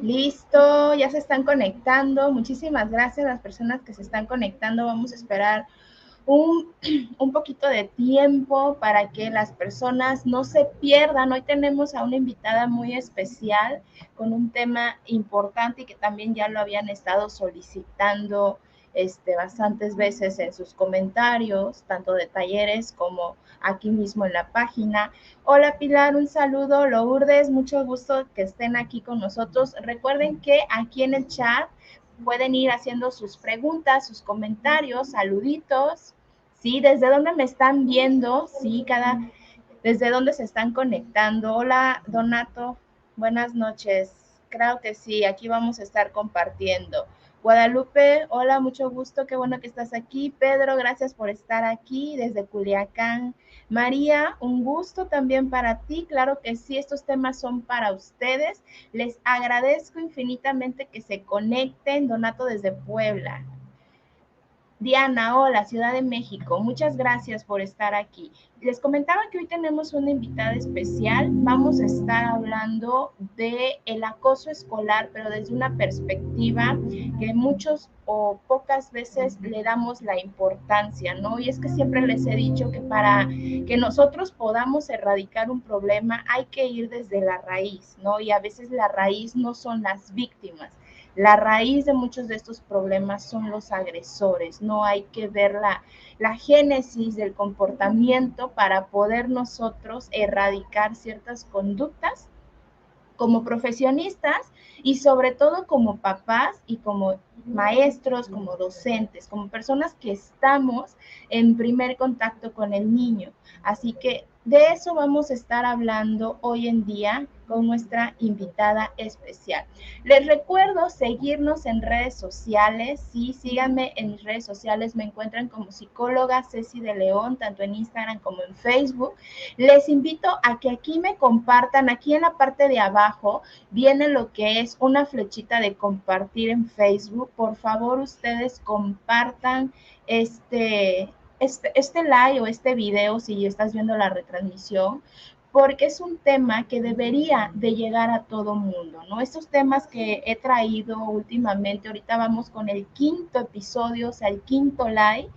Listo, ya se están conectando. Muchísimas gracias a las personas que se están conectando. Vamos a esperar un, un poquito de tiempo para que las personas no se pierdan. Hoy tenemos a una invitada muy especial con un tema importante y que también ya lo habían estado solicitando bastantes veces en sus comentarios, tanto de talleres como aquí mismo en la página. Hola Pilar, un saludo. Lourdes, mucho gusto que estén aquí con nosotros. Recuerden que aquí en el chat pueden ir haciendo sus preguntas, sus comentarios, saluditos. Sí, desde dónde me están viendo, sí, desde dónde se están conectando. Hola, Donato, buenas noches. Creo que sí, aquí vamos a estar compartiendo. Guadalupe, hola, mucho gusto, qué bueno que estás aquí. Pedro, gracias por estar aquí desde Culiacán. María, un gusto también para ti, claro que sí, estos temas son para ustedes. Les agradezco infinitamente que se conecten. Donato desde Puebla. Diana, hola, Ciudad de México, muchas gracias por estar aquí. Les comentaba que hoy tenemos una invitada especial. Vamos a estar hablando de el acoso escolar, pero desde una perspectiva que muchos o pocas veces le damos la importancia, ¿no? Y es que siempre les he dicho que para que nosotros podamos erradicar un problema hay que ir desde la raíz, ¿no? Y a veces la raíz no son las víctimas. La raíz de muchos de estos problemas son los agresores. No hay que ver la génesis del comportamiento para poder nosotros erradicar ciertas conductas como profesionistas y sobre todo como papás y como maestros, como docentes, como personas que estamos en primer contacto con el niño. Así que de eso vamos a estar hablando hoy en día con nuestra invitada especial. Les recuerdo seguirnos en redes sociales. Sí, síganme en mis redes sociales. Me encuentran como psicóloga Ceci de León, tanto en Instagram como en Facebook. Les invito a que aquí me compartan. Aquí en la parte de abajo viene lo que es una flechita de compartir en Facebook. Por favor, ustedes compartan este live o este video si estás viendo la retransmisión, porque es un tema que debería de llegar a todo mundo, ¿no? Estos temas que he traído últimamente, ahorita vamos con el quinto episodio, o sea, el quinto live,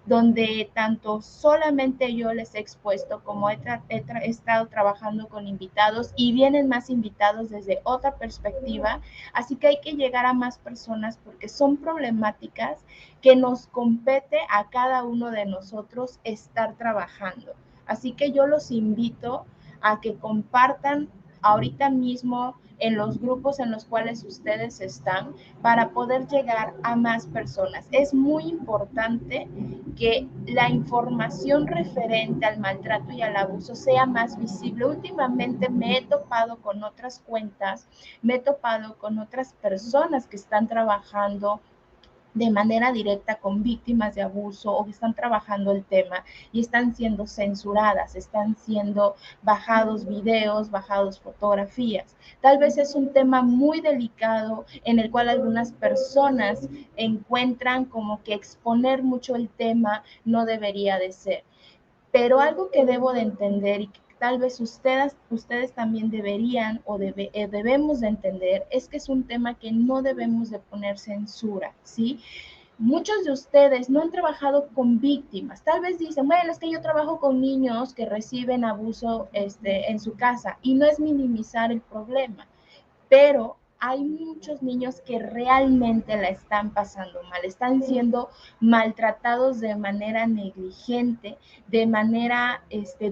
donde tanto solamente yo les he expuesto como he estado trabajando con invitados y vienen más invitados desde otra perspectiva, así que hay que llegar a más personas porque son problemáticas que nos compete a cada uno de nosotros estar trabajando. Así que yo los invito a que compartan ahorita mismo en los grupos en los cuales ustedes están para poder llegar a más personas. Es muy importante que la información referente al maltrato y al abuso sea más visible. Últimamente me he topado con otras cuentas, me he topado con otras personas que están trabajando de manera directa con víctimas de abuso o que están trabajando el tema y están siendo censuradas, están siendo bajados videos, bajados fotografías. Tal vez es un tema muy delicado en el cual algunas personas encuentran como que exponer mucho el tema no debería de ser. Pero algo que debo de entender y que tal vez ustedes también deberían o debemos de entender es que es un tema que no debemos de poner censura, ¿sí? Muchos de ustedes no han trabajado con víctimas. Tal vez dicen, bueno, es que yo trabajo con niños que reciben abuso en su casa y no es minimizar el problema, pero hay muchos niños que realmente la están pasando mal, están siendo maltratados de manera negligente, de manera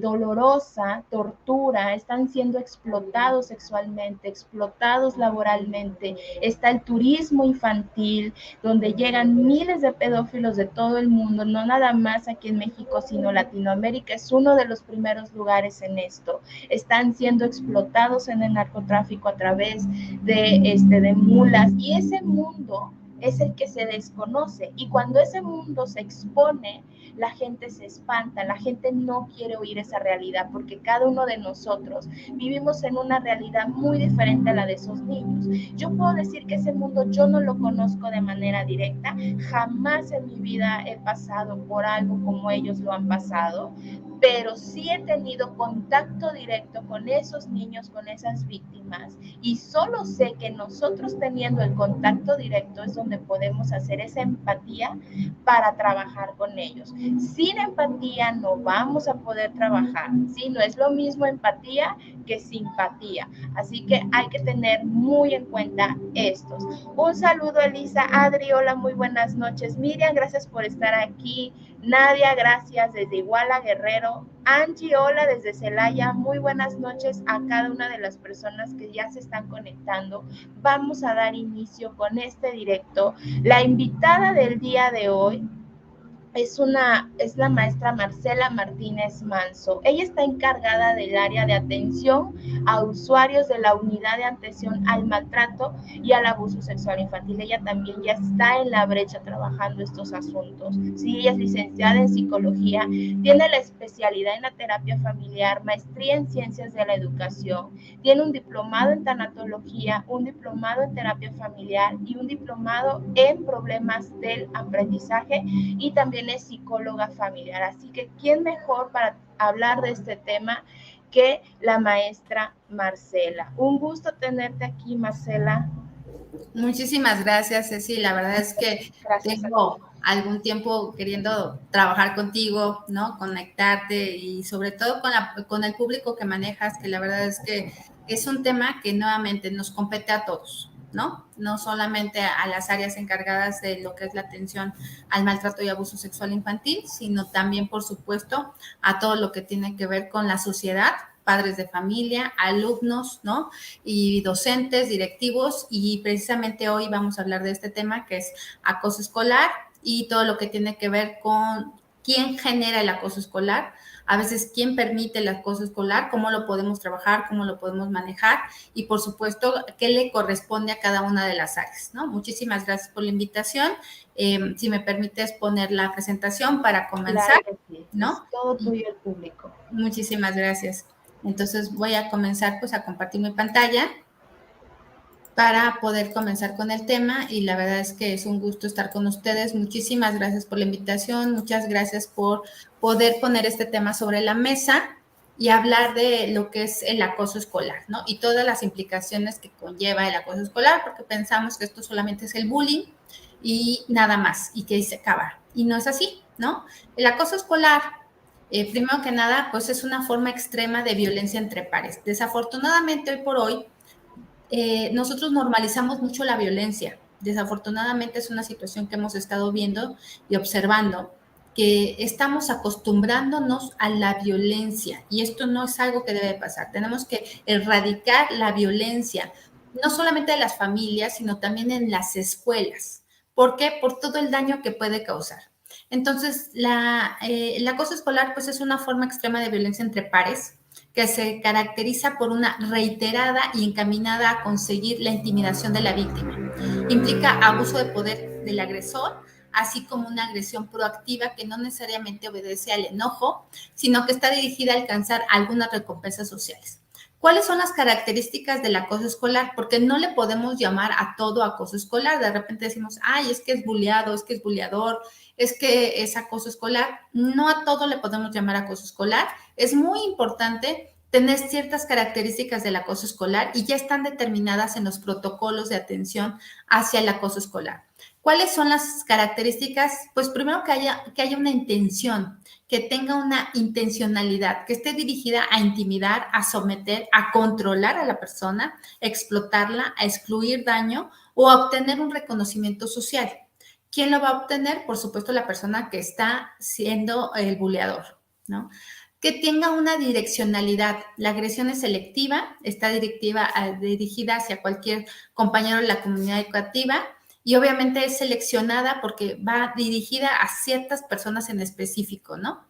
dolorosa, tortura, están siendo explotados sexualmente, explotados laboralmente. Está el turismo infantil, donde llegan miles de pedófilos de todo el mundo, no nada más aquí en México, sino Latinoamérica es uno de los primeros lugares en esto. Están siendo explotados en el narcotráfico a través de mulas, y ese mundo es el que se desconoce, y cuando ese mundo se expone, la gente se espanta, la gente no quiere oír esa realidad, porque cada uno de nosotros vivimos en una realidad muy diferente a la de esos niños. Yo puedo decir que ese mundo yo no lo conozco de manera directa, jamás en mi vida he pasado por algo como ellos lo han pasado, pero sí he tenido contacto directo con esos niños, con esas víctimas, y solo sé que nosotros teniendo el contacto directo es donde podemos hacer esa empatía para trabajar con ellos. Sin empatía no vamos a poder trabajar, ¿sí? No es lo mismo empatía que simpatía, así que hay que tener muy en cuenta estos. Un saludo, Elisa. Adri, hola, muy buenas noches. Miriam, gracias por estar aquí. Nadia, gracias desde Iguala, Guerrero. Angie, hola desde Celaya. Muy buenas noches a cada una de las personas que ya se están conectando. Vamos a dar inicio con este directo. La invitada del día de hoy es la maestra Marcela Martínez Manso. Ella está encargada del área de atención a usuarios de la unidad de atención al maltrato y al abuso sexual infantil. Ella también ya está en la brecha trabajando estos asuntos. Sí, ella es licenciada en psicología, tiene la especialidad en la terapia familiar, maestría en ciencias de la educación, tiene un diplomado en tanatología, un diplomado en terapia familiar y un diplomado en problemas del aprendizaje, y también es psicóloga familiar. Así que, ¿quién mejor para hablar de este tema que la maestra Marcela? Un gusto tenerte aquí, Marcela. Muchísimas gracias, Ceci. La verdad es que Gracias a ti. tengo algún tiempo queriendo trabajar contigo, ¿no? Conectarte y sobre todo con el público que manejas, que la verdad es que es un tema que nuevamente nos compete a todos, ¿no? No solamente a las áreas encargadas de lo que es la atención al maltrato y abuso sexual infantil, sino también, por supuesto, a todo lo que tiene que ver con la sociedad, padres de familia, alumnos, ¿no? Y docentes, directivos, y precisamente hoy vamos a hablar de este tema que es acoso escolar y todo lo que tiene que ver con quién genera el acoso escolar, a veces quién permite el acoso escolar, cómo lo podemos trabajar, cómo lo podemos manejar y por supuesto qué le corresponde a cada una de las áreas, ¿no? Muchísimas gracias por la invitación. Si me permites poner la presentación para comenzar, Claro que sí, es ¿no? todo tuyo el público. Muchísimas gracias. Entonces voy a comenzar pues a compartir mi pantalla para poder comenzar con el tema y la verdad es que es un gusto estar con ustedes. Muchísimas gracias por la invitación, muchas gracias por poder poner este tema sobre la mesa y hablar de lo que es el acoso escolar, ¿no? Y todas las implicaciones que conlleva el acoso escolar, porque pensamos que esto solamente es el bullying y nada más, y que ahí se acaba. Y no es así, ¿no? El acoso escolar, primero que nada, pues es una forma extrema de violencia entre pares. Desafortunadamente, hoy por hoy, nosotros normalizamos mucho la violencia. Desafortunadamente es una situación que hemos estado viendo y observando, que estamos acostumbrándonos a la violencia y esto no es algo que debe pasar. Tenemos que erradicar la violencia, no solamente de las familias, sino también en las escuelas. ¿Por qué? Por todo el daño que puede causar. Entonces, el acoso escolar pues es una forma extrema de violencia entre pares, que se caracteriza por una reiterada y encaminada a conseguir la intimidación de la víctima. Implica abuso de poder del agresor, así como una agresión proactiva que no necesariamente obedece al enojo, sino que está dirigida a alcanzar algunas recompensas sociales. ¿Cuáles son las características del acoso escolar? Porque no le podemos llamar a todo acoso escolar. De repente decimos, ay, es que es bulleado, es que es bulleador, es que es acoso escolar. No a todo le podemos llamar acoso escolar. Es muy importante tener ciertas características del acoso escolar y ya están determinadas en los protocolos de atención hacia el acoso escolar. ¿Cuáles son las características? Pues primero que haya una intención, que tenga una intencionalidad, que esté dirigida a intimidar, a someter, a controlar a la persona, a explotarla, a excluir daño o a obtener un reconocimiento social. ¿Quién lo va a obtener? Por supuesto, la persona que está siendo el buleador, ¿no? Que tenga una direccionalidad. La agresión es selectiva, está dirigida hacia cualquier compañero de la comunidad educativa y obviamente es seleccionada porque va dirigida a ciertas personas en específico, ¿no?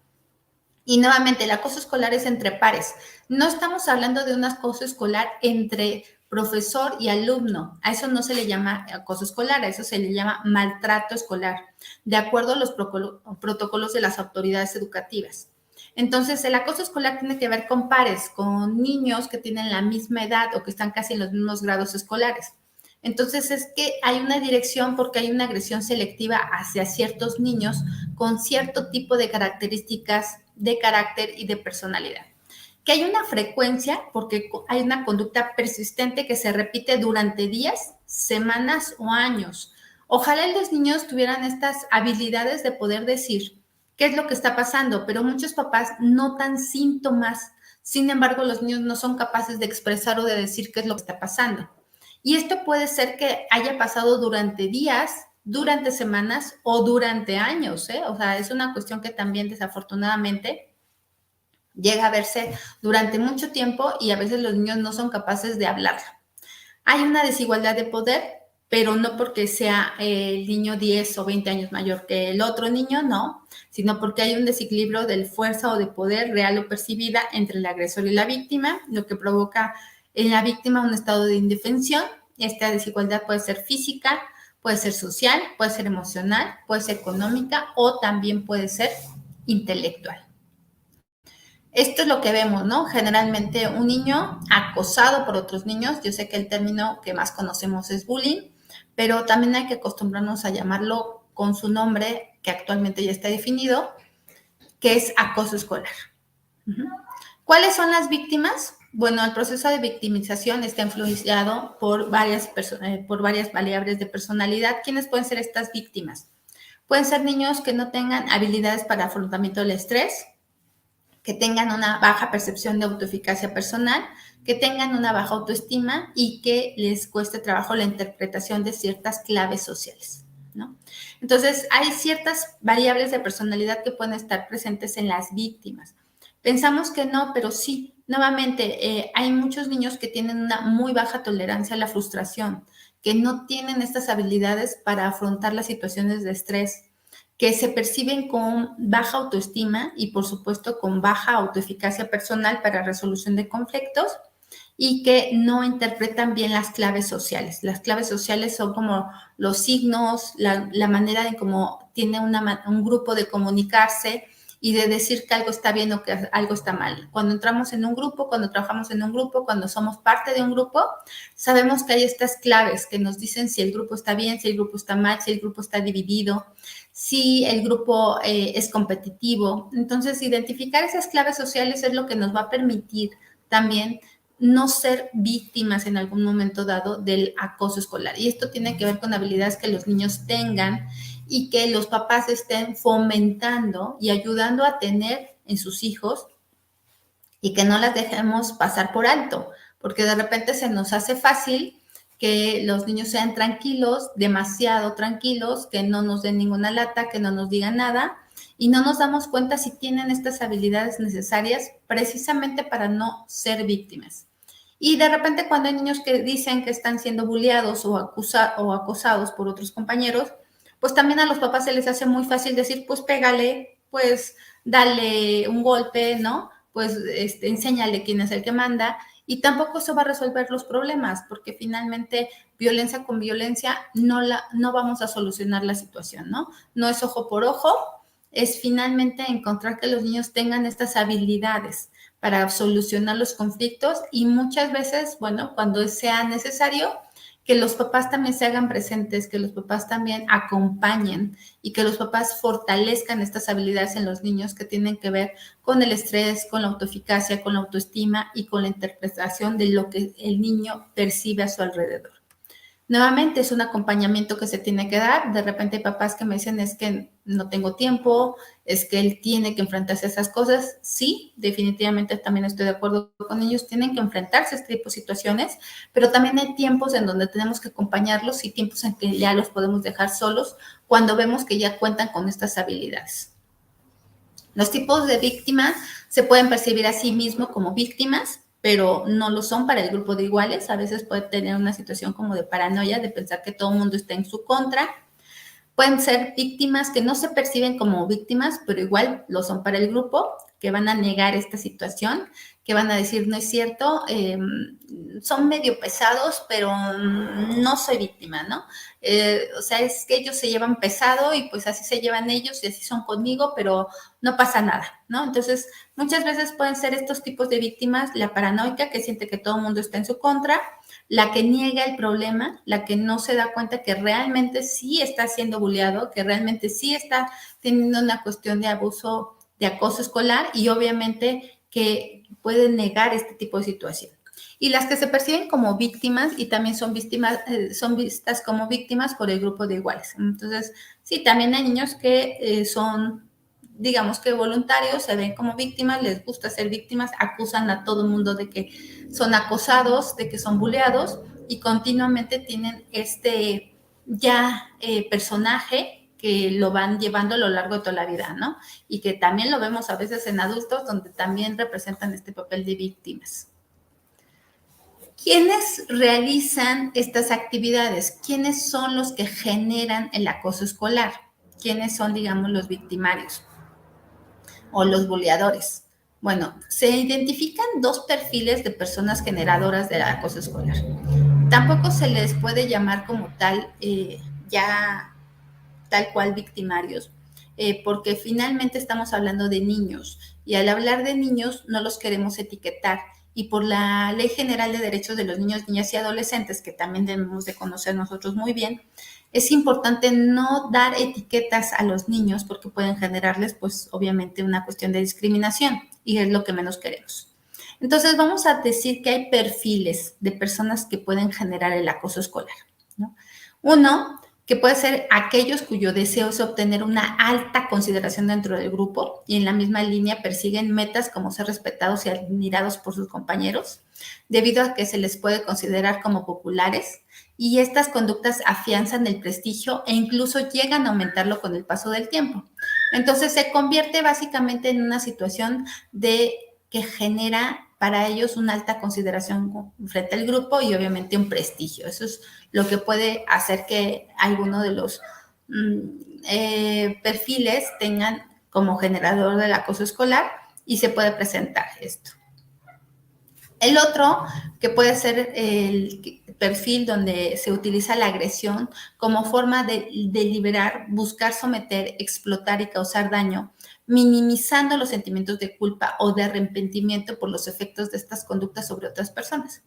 Y nuevamente, el acoso escolar es entre pares. No estamos hablando de un acoso escolar entre profesor y alumno. A eso no se le llama acoso escolar, a eso se le llama maltrato escolar, de acuerdo a los protocolos de las autoridades educativas. Entonces, el acoso escolar tiene que ver con pares, con niños que tienen la misma edad o que están casi en los mismos grados escolares. Entonces, es que hay una dirección porque hay una agresión selectiva hacia ciertos niños con cierto tipo de características de carácter y de personalidad. Que hay una frecuencia porque hay una conducta persistente que se repite durante días, semanas o años. Ojalá los niños tuvieran estas habilidades de poder decir qué es lo que está pasando, pero muchos papás notan síntomas. Sin embargo, los niños no son capaces de expresar o de decir qué es lo que está pasando. Y esto puede ser que haya pasado durante días, durante semanas o durante años, ¿eh? O sea, es una cuestión que también desafortunadamente llega a verse durante mucho tiempo y a veces los niños no son capaces de hablarla. Hay una desigualdad de poder, pero no porque sea el niño 10 o 20 años mayor que el otro niño, no, sino porque hay un desequilibrio de fuerza o de poder real o percibida entre el agresor y la víctima, lo que provoca en la víctima un estado de indefensión. Esta desigualdad puede ser física, puede ser social, puede ser emocional, puede ser económica o también puede ser intelectual. Esto es lo que vemos, ¿no? Generalmente un niño acosado por otros niños, yo sé que el término que más conocemos es bullying, pero también hay que acostumbrarnos a llamarlo con su nombre, que actualmente ya está definido, que es acoso escolar. ¿Cuáles son las víctimas? Bueno, el proceso de victimización está influenciado por varias variables de personalidad. ¿Quiénes pueden ser estas víctimas? Pueden ser niños que no tengan habilidades para afrontamiento del estrés, que tengan una baja percepción de autoeficacia personal, que tengan una baja autoestima y que les cueste trabajo la interpretación de ciertas claves sociales, ¿no? Entonces, hay ciertas variables de personalidad que pueden estar presentes en las víctimas. Pensamos que no, pero sí. Nuevamente, hay muchos niños que tienen una muy baja tolerancia a la frustración, que no tienen estas habilidades para afrontar las situaciones de estrés, que se perciben con baja autoestima y, por supuesto, con baja autoeficacia personal para resolución de conflictos y que no interpretan bien las claves sociales. Las claves sociales son como los signos, la manera en cómo tiene un grupo de comunicarse y de decir que algo está bien o que algo está mal. Cuando entramos en un grupo, cuando trabajamos en un grupo, cuando somos parte de un grupo, sabemos que hay estas claves que nos dicen si el grupo está bien, si el grupo está mal, si el grupo está dividido, si el grupo es competitivo. Entonces, identificar esas claves sociales es lo que nos va a permitir también no ser víctimas en algún momento dado del acoso escolar. Y esto tiene que ver con habilidades que los niños tengan y que los papás estén fomentando y ayudando a tener en sus hijos y que no las dejemos pasar por alto, porque de repente se nos hace fácil que los niños sean tranquilos, demasiado tranquilos, que no nos den ninguna lata, que no nos digan nada, y no nos damos cuenta si tienen estas habilidades necesarias precisamente para no ser víctimas. Y de repente cuando hay niños que dicen que están siendo bulleados o acosados por otros compañeros, pues también a los papás se les hace muy fácil decir, pues pégale, pues dale un golpe, ¿no? Pues enséñale quién es el que manda, y tampoco eso va a resolver los problemas, porque finalmente violencia con violencia no vamos a solucionar la situación, ¿no? No es ojo por ojo, es finalmente encontrar que los niños tengan estas habilidades para solucionar los conflictos y muchas veces, bueno, cuando sea necesario, que los papás también se hagan presentes, que los papás también acompañen y que los papás fortalezcan estas habilidades en los niños que tienen que ver con el estrés, con la autoeficacia, con la autoestima y con la interpretación de lo que el niño percibe a su alrededor. Nuevamente es un acompañamiento que se tiene que dar. De repente hay papás que me dicen es que no tengo tiempo, es que él tiene que enfrentarse a esas cosas. Sí, definitivamente también estoy de acuerdo con ellos, tienen que enfrentarse a este tipo de situaciones, pero también hay tiempos en donde tenemos que acompañarlos y tiempos en que ya los podemos dejar solos cuando vemos que ya cuentan con estas habilidades. Los tipos de víctimas se pueden percibir a sí mismos como víctimas, pero no lo son para el grupo de iguales. A veces puede tener una situación como de paranoia, de pensar que todo el mundo está en su contra. Pueden ser víctimas que no se perciben como víctimas, pero igual lo son para el grupo, que van a negar esta situación, que van a decir, no es cierto, son medio pesados, pero no soy víctima, ¿no? O sea, es que ellos se llevan pesado y pues así se llevan ellos y así son conmigo, pero no pasa nada, ¿no? Entonces, muchas veces pueden ser estos tipos de víctimas, la paranoica, que siente que todo el mundo está en su contra, la que niega el problema, la que no se da cuenta que realmente sí está siendo bulleado, que realmente sí está teniendo una cuestión de abuso de acoso escolar y obviamente que pueden negar este tipo de situación. Y las que se perciben como víctimas y también son víctimas, son vistas como víctimas por el grupo de iguales. Entonces, sí, también hay niños que son, digamos que voluntarios, se ven como víctimas, les gusta ser víctimas, acusan a todo el mundo de que son acosados, de que son buleados y continuamente tienen este personaje que lo van llevando a lo largo de toda la vida, ¿no? Y que también lo vemos a veces en adultos donde también representan este papel de víctimas. ¿Quiénes realizan estas actividades? ¿Quiénes son los que generan el acoso escolar? ¿Quiénes son, digamos, los victimarios o los buleadores? Bueno, se identifican dos perfiles de personas generadoras del acoso escolar. Tampoco se les puede llamar como tal, ya tal cual victimarios, porque finalmente estamos hablando de niños y al hablar de niños no los queremos etiquetar y por la Ley General de Derechos de los Niños, Niñas y Adolescentes, que también debemos de conocer nosotros muy bien, es importante no dar etiquetas a los niños porque pueden generarles, pues, obviamente una cuestión de discriminación y es lo que menos queremos. Entonces, vamos a decir que hay perfiles de personas que pueden generar el acoso escolar, ¿no? Uno, que puede ser aquellos cuyo deseo es obtener una alta consideración dentro del grupo y en la misma línea persiguen metas como ser respetados y admirados por sus compañeros, debido a que se les puede considerar como populares y estas conductas afianzan el prestigio e incluso llegan a aumentarlo con el paso del tiempo. Entonces se convierte básicamente en una situación de que genera para ellos una alta consideración frente al grupo y obviamente un prestigio. Eso es lo que puede hacer que alguno de los perfiles tengan como generador del acoso escolar y se puede presentar esto. El otro, que puede ser el perfil donde se utiliza la agresión como forma de deliberar, buscar someter, explotar y causar daño, minimizando los sentimientos de culpa o de arrepentimiento por los efectos de estas conductas sobre otras personas.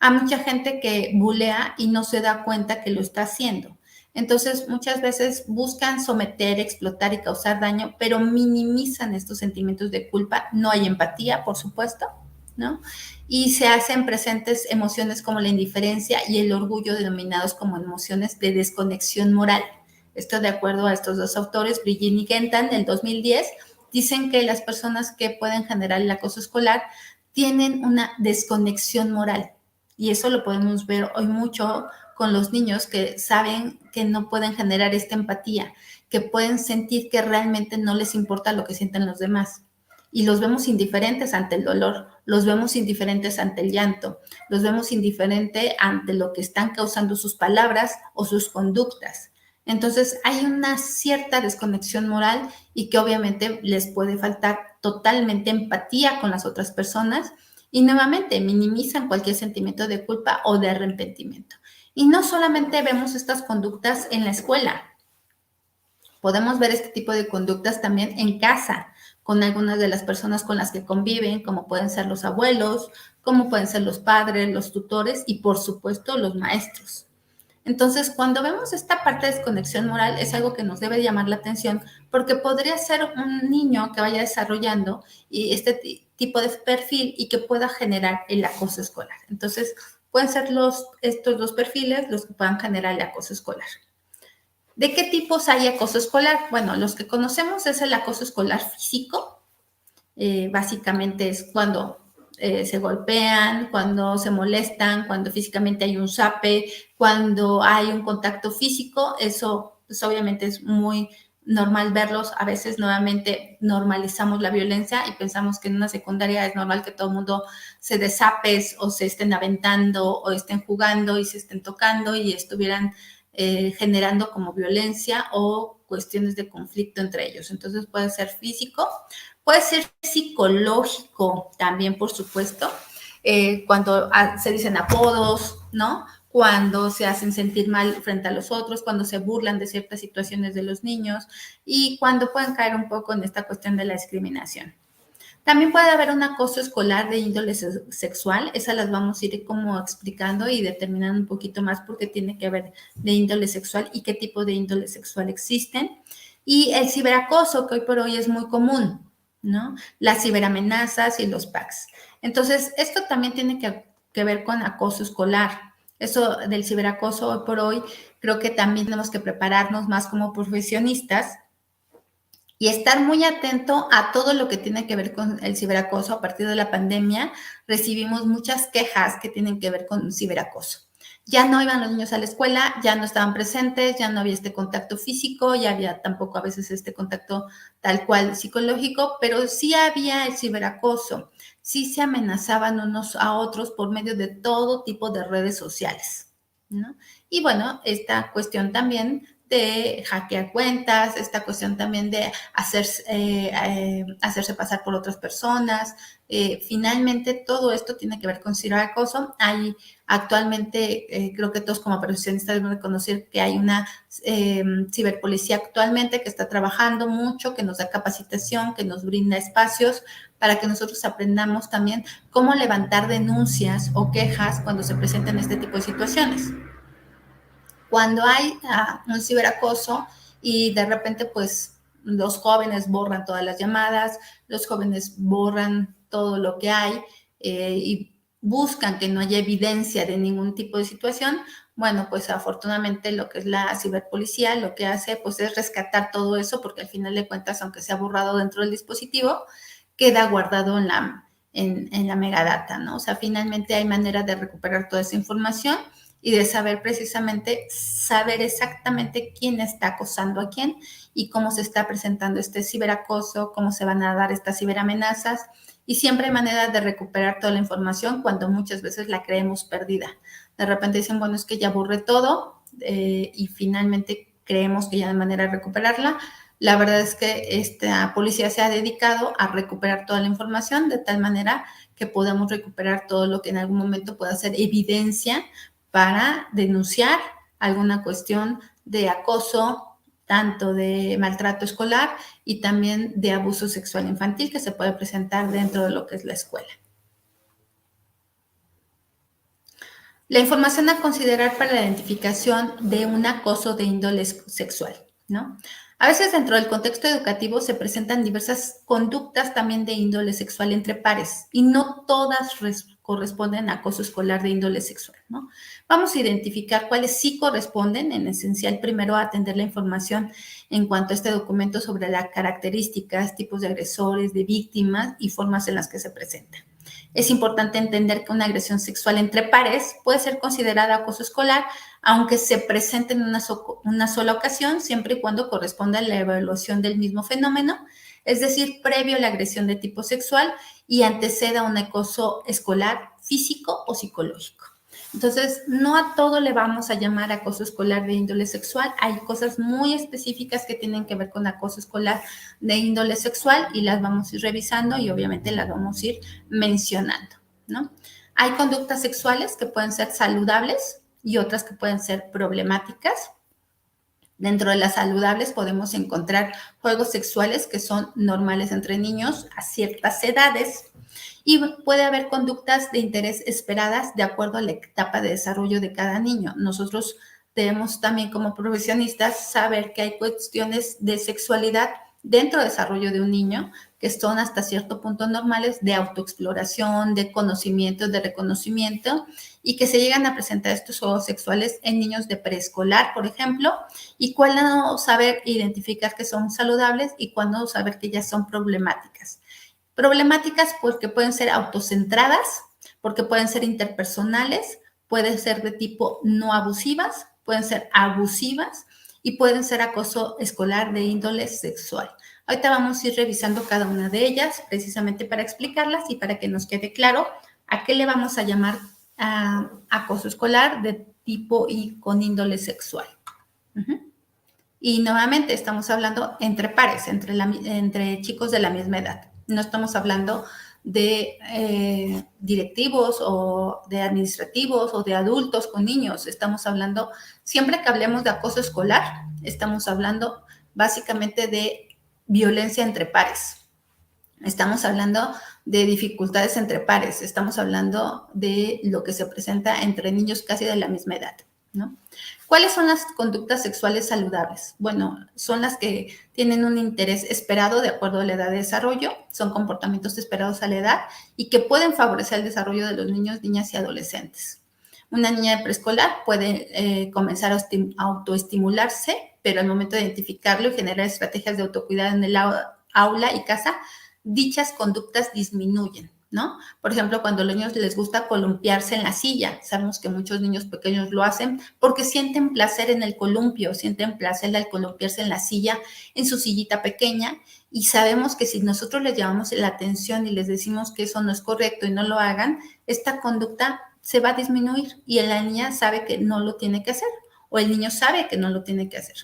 Hay mucha gente que bulea y no se da cuenta que lo está haciendo. Entonces, muchas veces buscan someter, explotar y causar daño, pero minimizan estos sentimientos de culpa. No hay empatía, por supuesto, ¿no? Y se hacen presentes emociones como la indiferencia y el orgullo, denominados como emociones de desconexión moral. Esto de acuerdo a estos dos autores, Brigitte y Gentan, del 2010, dicen que las personas que pueden generar el acoso escolar tienen una desconexión moral. Y eso lo podemos ver hoy mucho con los niños que saben que no pueden generar esta empatía, que pueden sentir que realmente no les importa lo que sienten los demás. Y los vemos indiferentes ante el dolor, los vemos indiferentes ante el llanto, los vemos indiferentes ante lo que están causando sus palabras o sus conductas. Entonces hay una cierta desconexión moral y que obviamente les puede faltar totalmente empatía con las otras personas y nuevamente minimizan cualquier sentimiento de culpa o de arrepentimiento. Y no solamente vemos estas conductas en la escuela, podemos ver este tipo de conductas también en casa, con algunas de las personas con las que conviven, como pueden ser los abuelos, como pueden ser los padres, los tutores y por supuesto los maestros. Entonces, cuando vemos esta parte de desconexión moral, es algo que nos debe llamar la atención, porque podría ser un niño que vaya desarrollando y este tipo de perfil y que pueda generar el acoso escolar. Entonces, pueden ser estos dos perfiles los que puedan generar el acoso escolar. ¿De qué tipos hay acoso escolar? Bueno, los que conocemos es el acoso escolar físico. Básicamente es cuando se golpean, cuando se molestan, cuando físicamente hay un zape, cuando hay un contacto físico. Eso pues, obviamente es muy normal verlos. A veces nuevamente normalizamos la violencia y pensamos que en una secundaria es normal que todo el mundo se dé zapes o se estén aventando o estén jugando y se estén tocando y estuvieran generando como violencia o cuestiones de conflicto entre ellos. Entonces puede ser físico, puede ser psicológico también, por supuesto, cuando se dicen apodos, ¿no? Cuando se hacen sentir mal frente a los otros, cuando se burlan de ciertas situaciones de los niños y cuando pueden caer un poco en esta cuestión de la discriminación. También puede haber un acoso escolar de índole sexual, esas las vamos a ir como explicando y determinando un poquito más porque tiene que ver de índole sexual y qué tipo de índole sexual existen. Y el ciberacoso, que hoy por hoy es muy común. ¿no? Las ciberamenazas y los packs. Entonces, esto también tiene que ver con acoso escolar. Eso del ciberacoso hoy por hoy, creo que también tenemos que prepararnos más como profesionistas y estar muy atento a todo lo que tiene que ver con el ciberacoso. A partir de la pandemia recibimos muchas quejas que tienen que ver con ciberacoso. Ya no iban los niños a la escuela, ya no estaban presentes, ya no había este contacto físico, ya había tampoco a veces este contacto tal cual psicológico, pero sí había el ciberacoso, sí se amenazaban unos a otros por medio de todo tipo de redes sociales, ¿no? Y bueno, esta cuestión también de hackear cuentas, esta cuestión también de hacerse pasar por otras personas. Finalmente, todo esto tiene que ver con ciberacoso. Hay actualmente, creo que todos como profesionistas debemos reconocer que hay una ciberpolicía actualmente que está trabajando mucho, que nos da capacitación, que nos brinda espacios para que nosotros aprendamos también cómo levantar denuncias o quejas cuando se presentan este tipo de situaciones. Cuando hay un ciberacoso y de repente pues los jóvenes borran todas las llamadas, los jóvenes borran todo lo que hay y buscan que no haya evidencia de ningún tipo de situación, bueno, pues afortunadamente lo que es la ciberpolicía lo que hace pues es rescatar todo eso porque al final de cuentas, aunque sea borrado dentro del dispositivo, queda guardado en la megadata, ¿no? O sea, finalmente hay manera de recuperar toda esa información y de saber precisamente, saber exactamente quién está acosando a quién y cómo se está presentando este ciberacoso, cómo se van a dar estas ciberamenazas. Y siempre hay manera de recuperar toda la información cuando muchas veces la creemos perdida. De repente dicen, bueno, es que ya borré todo y finalmente creemos que ya hay manera de recuperarla. La verdad es que esta policía se ha dedicado a recuperar toda la información de tal manera que podamos recuperar todo lo que en algún momento pueda ser evidencia para denunciar alguna cuestión de acoso, tanto de maltrato escolar y también de abuso sexual infantil que se puede presentar dentro de lo que es la escuela. La información a considerar para la identificación de un acoso de índole sexual, ¿no? A veces dentro del contexto educativo se presentan diversas conductas también de índole sexual entre pares y no todas corresponden a acoso escolar de índole sexual, ¿no? Vamos a identificar cuáles sí corresponden, en esencial primero a atender la información en cuanto a este documento sobre las características, tipos de agresores, de víctimas y formas en las que se presentan. Es importante entender que una agresión sexual entre pares puede ser considerada acoso escolar, aunque se presente en una sola ocasión, siempre y cuando corresponda a la evaluación del mismo fenómeno, es decir, previo a la agresión de tipo sexual y anteceda a un acoso escolar físico o psicológico. Entonces, no a todo le vamos a llamar acoso escolar de índole sexual. Hay cosas muy específicas que tienen que ver con acoso escolar de índole sexual y las vamos a ir revisando y obviamente las vamos a ir mencionando, ¿no? Hay conductas sexuales que pueden ser saludables y otras que pueden ser problemáticas. Dentro de las saludables podemos encontrar juegos sexuales que son normales entre niños a ciertas edades y puede haber conductas de interés esperadas de acuerdo a la etapa de desarrollo de cada niño. Nosotros debemos también como profesionistas saber que hay cuestiones de sexualidad dentro del desarrollo de un niño que son hasta cierto punto normales de autoexploración, de conocimiento, de reconocimiento y que se llegan a presentar estos juegos sexuales en niños de preescolar, por ejemplo, y cuándo saber identificar que son saludables y cuándo saber que ya son problemáticas. Problemáticas porque pueden ser autocentradas, porque pueden ser interpersonales, pueden ser de tipo no abusivas, pueden ser abusivas y pueden ser acoso escolar de índole sexual. Ahorita vamos a ir revisando cada una de ellas precisamente para explicarlas y para que nos quede claro a qué le vamos a llamar acoso escolar de tipo y con índole sexual. Y nuevamente estamos hablando entre pares, entre chicos de la misma edad. No estamos hablando de directivos o de administrativos o de adultos con niños. Estamos hablando, siempre que hablemos de acoso escolar, estamos hablando básicamente de violencia entre pares. Estamos hablando de dificultades entre pares. Estamos hablando de lo que se presenta entre niños casi de la misma edad, ¿no? ¿Cuáles son las conductas sexuales saludables? Bueno, son las que tienen un interés esperado de acuerdo a la edad de desarrollo, son comportamientos esperados a la edad y que pueden favorecer el desarrollo de los niños, niñas y adolescentes. Una niña de preescolar puede comenzar a autoestimularse, pero al momento de identificarlo y generar estrategias de autocuidado en el aula y casa, dichas conductas disminuyen, ¿no? Por ejemplo, cuando a los niños les gusta columpiarse en la silla, sabemos que muchos niños pequeños lo hacen porque sienten placer en el columpio, sienten placer al columpiarse en la silla, en su sillita pequeña, y sabemos que si nosotros les llamamos la atención y les decimos que eso no es correcto y no lo hagan, esta conducta se va a disminuir y la niña sabe que no lo tiene que hacer o el niño sabe que no lo tiene que hacer.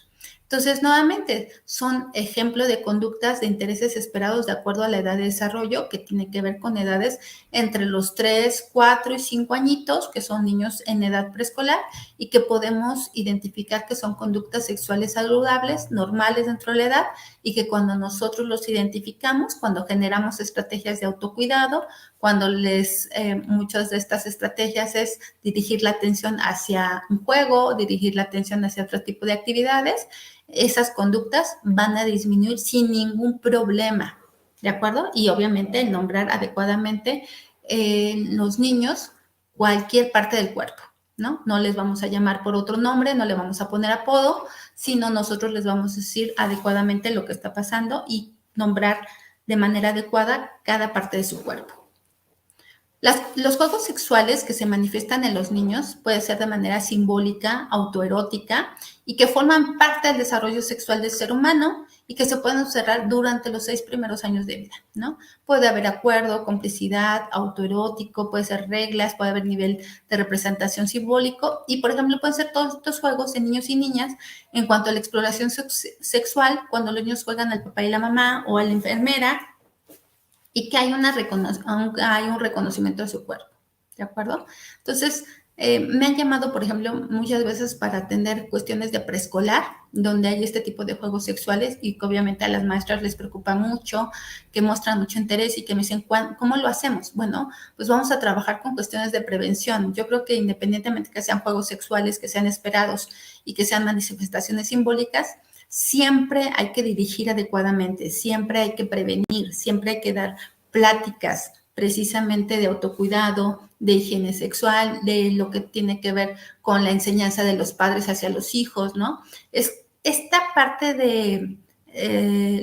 Entonces, nuevamente, son ejemplos de conductas de intereses esperados de acuerdo a la edad de desarrollo, que tiene que ver con edades entre los 3, 4 y 5 añitos, que son niños en edad preescolar, y que podemos identificar que son conductas sexuales saludables, normales dentro de la edad, y que cuando nosotros los identificamos, cuando generamos estrategias de autocuidado, cuando muchas de estas estrategias es dirigir la atención hacia un juego, dirigir la atención hacia otro tipo de actividades, esas conductas van a disminuir sin ningún problema, ¿de acuerdo? Y obviamente el nombrar adecuadamente los niños cualquier parte del cuerpo, ¿no? No les vamos a llamar por otro nombre, no le vamos a poner apodo, sino nosotros les vamos a decir adecuadamente lo que está pasando y nombrar de manera adecuada cada parte de su cuerpo. Los juegos sexuales que se manifiestan en los niños puede ser de manera simbólica, autoerótica y que forman parte del desarrollo sexual del ser humano y que se pueden observar durante los 6 primeros años de vida, ¿no? Puede haber acuerdo, complicidad, autoerótico, puede ser reglas, puede haber nivel de representación simbólico y, por ejemplo, pueden ser todos estos juegos en niños y niñas en cuanto a la exploración sexual, cuando los niños juegan al papá y la mamá o a la enfermera, y que hay un reconocimiento de su cuerpo, ¿de acuerdo? Entonces, me han llamado, por ejemplo, muchas veces para atender cuestiones de preescolar, donde hay este tipo de juegos sexuales y que obviamente a las maestras les preocupa mucho, que muestran mucho interés y que me dicen, ¿cómo lo hacemos? Bueno, pues vamos a trabajar con cuestiones de prevención. Yo creo que independientemente que sean juegos sexuales, que sean esperados y que sean manifestaciones simbólicas, siempre hay que dirigir adecuadamente, siempre hay que prevenir, siempre hay que dar pláticas precisamente de autocuidado, de higiene sexual, de lo que tiene que ver con la enseñanza de los padres hacia los hijos, ¿no? Esta parte de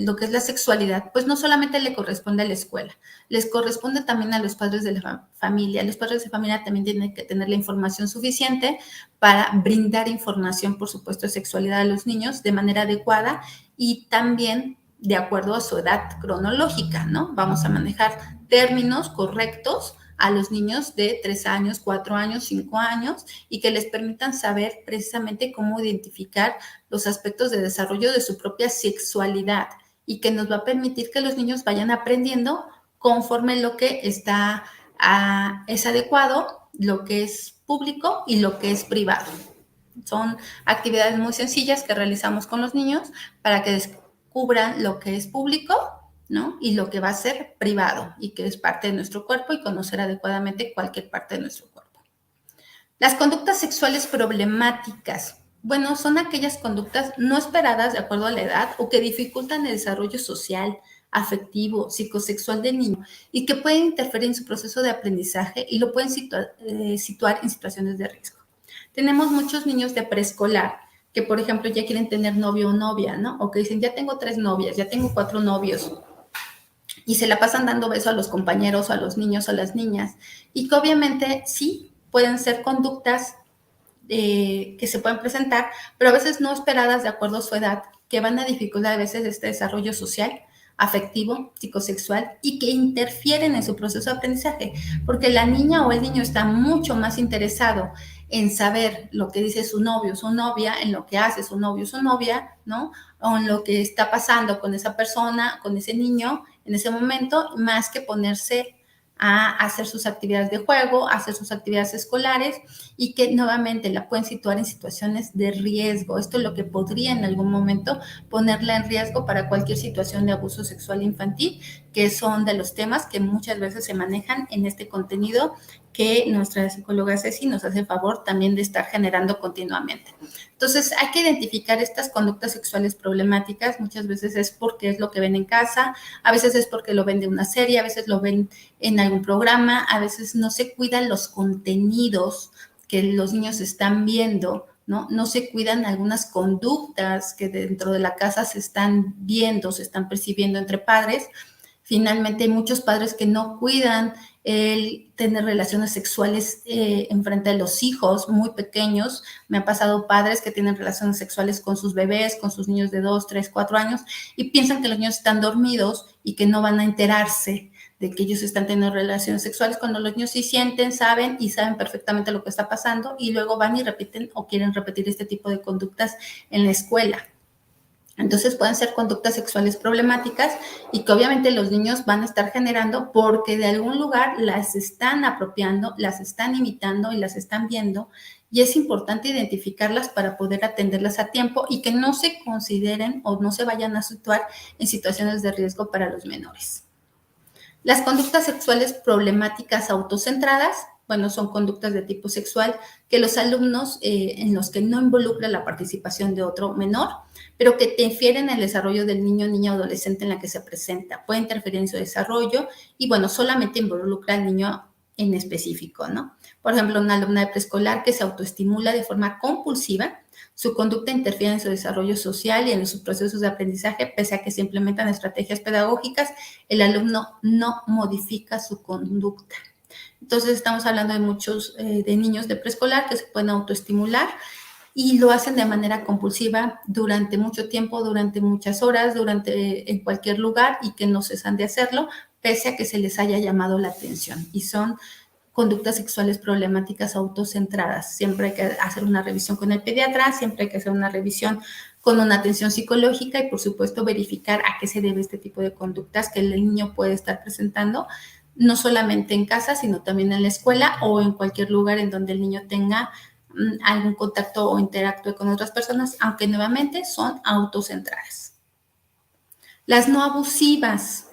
lo que es la sexualidad, pues no solamente le corresponde a la escuela, les corresponde también a los padres de la familia. Los padres de familia también tienen que tener la información suficiente para brindar información, por supuesto, de sexualidad a los niños de manera adecuada y también de acuerdo a su edad cronológica, ¿no? Vamos a manejar términos correctos a los niños de 3 años, 4 años, 5 años y que les permitan saber precisamente cómo identificar los aspectos de desarrollo de su propia sexualidad y que nos va a permitir que los niños vayan aprendiendo conforme lo que es adecuado, lo que es público y lo que es privado. Son actividades muy sencillas que realizamos con los niños para que descubran lo que es público, ¿no? Y lo que va a ser privado y que es parte de nuestro cuerpo y conocer adecuadamente cualquier parte de nuestro cuerpo. Las conductas sexuales problemáticas, bueno, son aquellas conductas no esperadas de acuerdo a la edad o que dificultan el desarrollo social, afectivo, psicosexual del niño y que pueden interferir en su proceso de aprendizaje y lo pueden situar en situaciones de riesgo. Tenemos muchos niños de preescolar que, por ejemplo, ya quieren tener novio o novia, ¿no? O que dicen, ya tengo 3 novias, ya tengo 4 novios. Y se la pasan dando besos a los compañeros, o a los niños o a las niñas. Y que obviamente sí pueden ser conductas que se pueden presentar, pero a veces no esperadas de acuerdo a su edad, que van a dificultar a veces este desarrollo social, afectivo, psicosexual y que interfieren en su proceso de aprendizaje, porque la niña o el niño está mucho más interesado en saber lo que dice su novio, su novia, en lo que hace su novio, su novia, ¿no? O en lo que está pasando con esa persona, con ese niño en ese momento, más que ponerse a hacer sus actividades de juego, a hacer sus actividades escolares y que nuevamente la pueden situar en situaciones de riesgo. Esto es lo que podría en algún momento ponerla en riesgo para cualquier situación de abuso sexual infantil que son de los temas que muchas veces se manejan en este contenido que nuestra psicóloga Ceci nos hace favor también de estar generando continuamente. Entonces, hay que identificar estas conductas sexuales problemáticas. Muchas veces es porque es lo que ven en casa, a veces es porque lo ven de una serie, a veces lo ven en algún programa, a veces no se cuidan los contenidos que los niños están viendo, ¿no? No se cuidan algunas conductas que dentro de la casa se están viendo, se están percibiendo entre padres. Finalmente, hay muchos padres que no cuidan el tener relaciones sexuales en frente de los hijos muy pequeños. Me ha pasado padres que tienen relaciones sexuales con sus bebés, con sus niños de 2, 3, 4 años y piensan que los niños están dormidos y que no van a enterarse de que ellos están teniendo relaciones sexuales, cuando los niños sí sienten, saben y saben perfectamente lo que está pasando y luego van y repiten o quieren repetir este tipo de conductas en la escuela. Entonces pueden ser conductas sexuales problemáticas y que obviamente los niños van a estar generando porque de algún lugar las están apropiando, las están imitando y las están viendo, y es importante identificarlas para poder atenderlas a tiempo y que no se consideren o no se vayan a situar en situaciones de riesgo para los menores. Las conductas sexuales problemáticas autocentradas, bueno, son conductas de tipo sexual que los alumnos en los que no involucra la participación de otro menor, pero que interfieren en el desarrollo del niño, niña o adolescente en la que se presenta. Puede interferir en su desarrollo y, bueno, solamente involucra al niño en específico, ¿no? Por ejemplo, una alumna de preescolar que se autoestimula de forma compulsiva, su conducta interfiere en su desarrollo social y en sus procesos de aprendizaje, pese a que se implementan estrategias pedagógicas, el alumno no modifica su conducta. Entonces, estamos hablando de muchos de niños de preescolar que se pueden autoestimular y lo hacen de manera compulsiva durante mucho tiempo, durante muchas horas, en cualquier lugar y que no cesan de hacerlo, pese a que se les haya llamado la atención. Y son conductas sexuales problemáticas autocentradas. Siempre hay que hacer una revisión con el pediatra, siempre hay que hacer una revisión con una atención psicológica y, por supuesto, verificar a qué se debe este tipo de conductas que el niño puede estar presentando, no solamente en casa, sino también en la escuela o en cualquier lugar en donde el niño tenga algún contacto o interactúe con otras personas, aunque nuevamente son autocentradas. Las no abusivas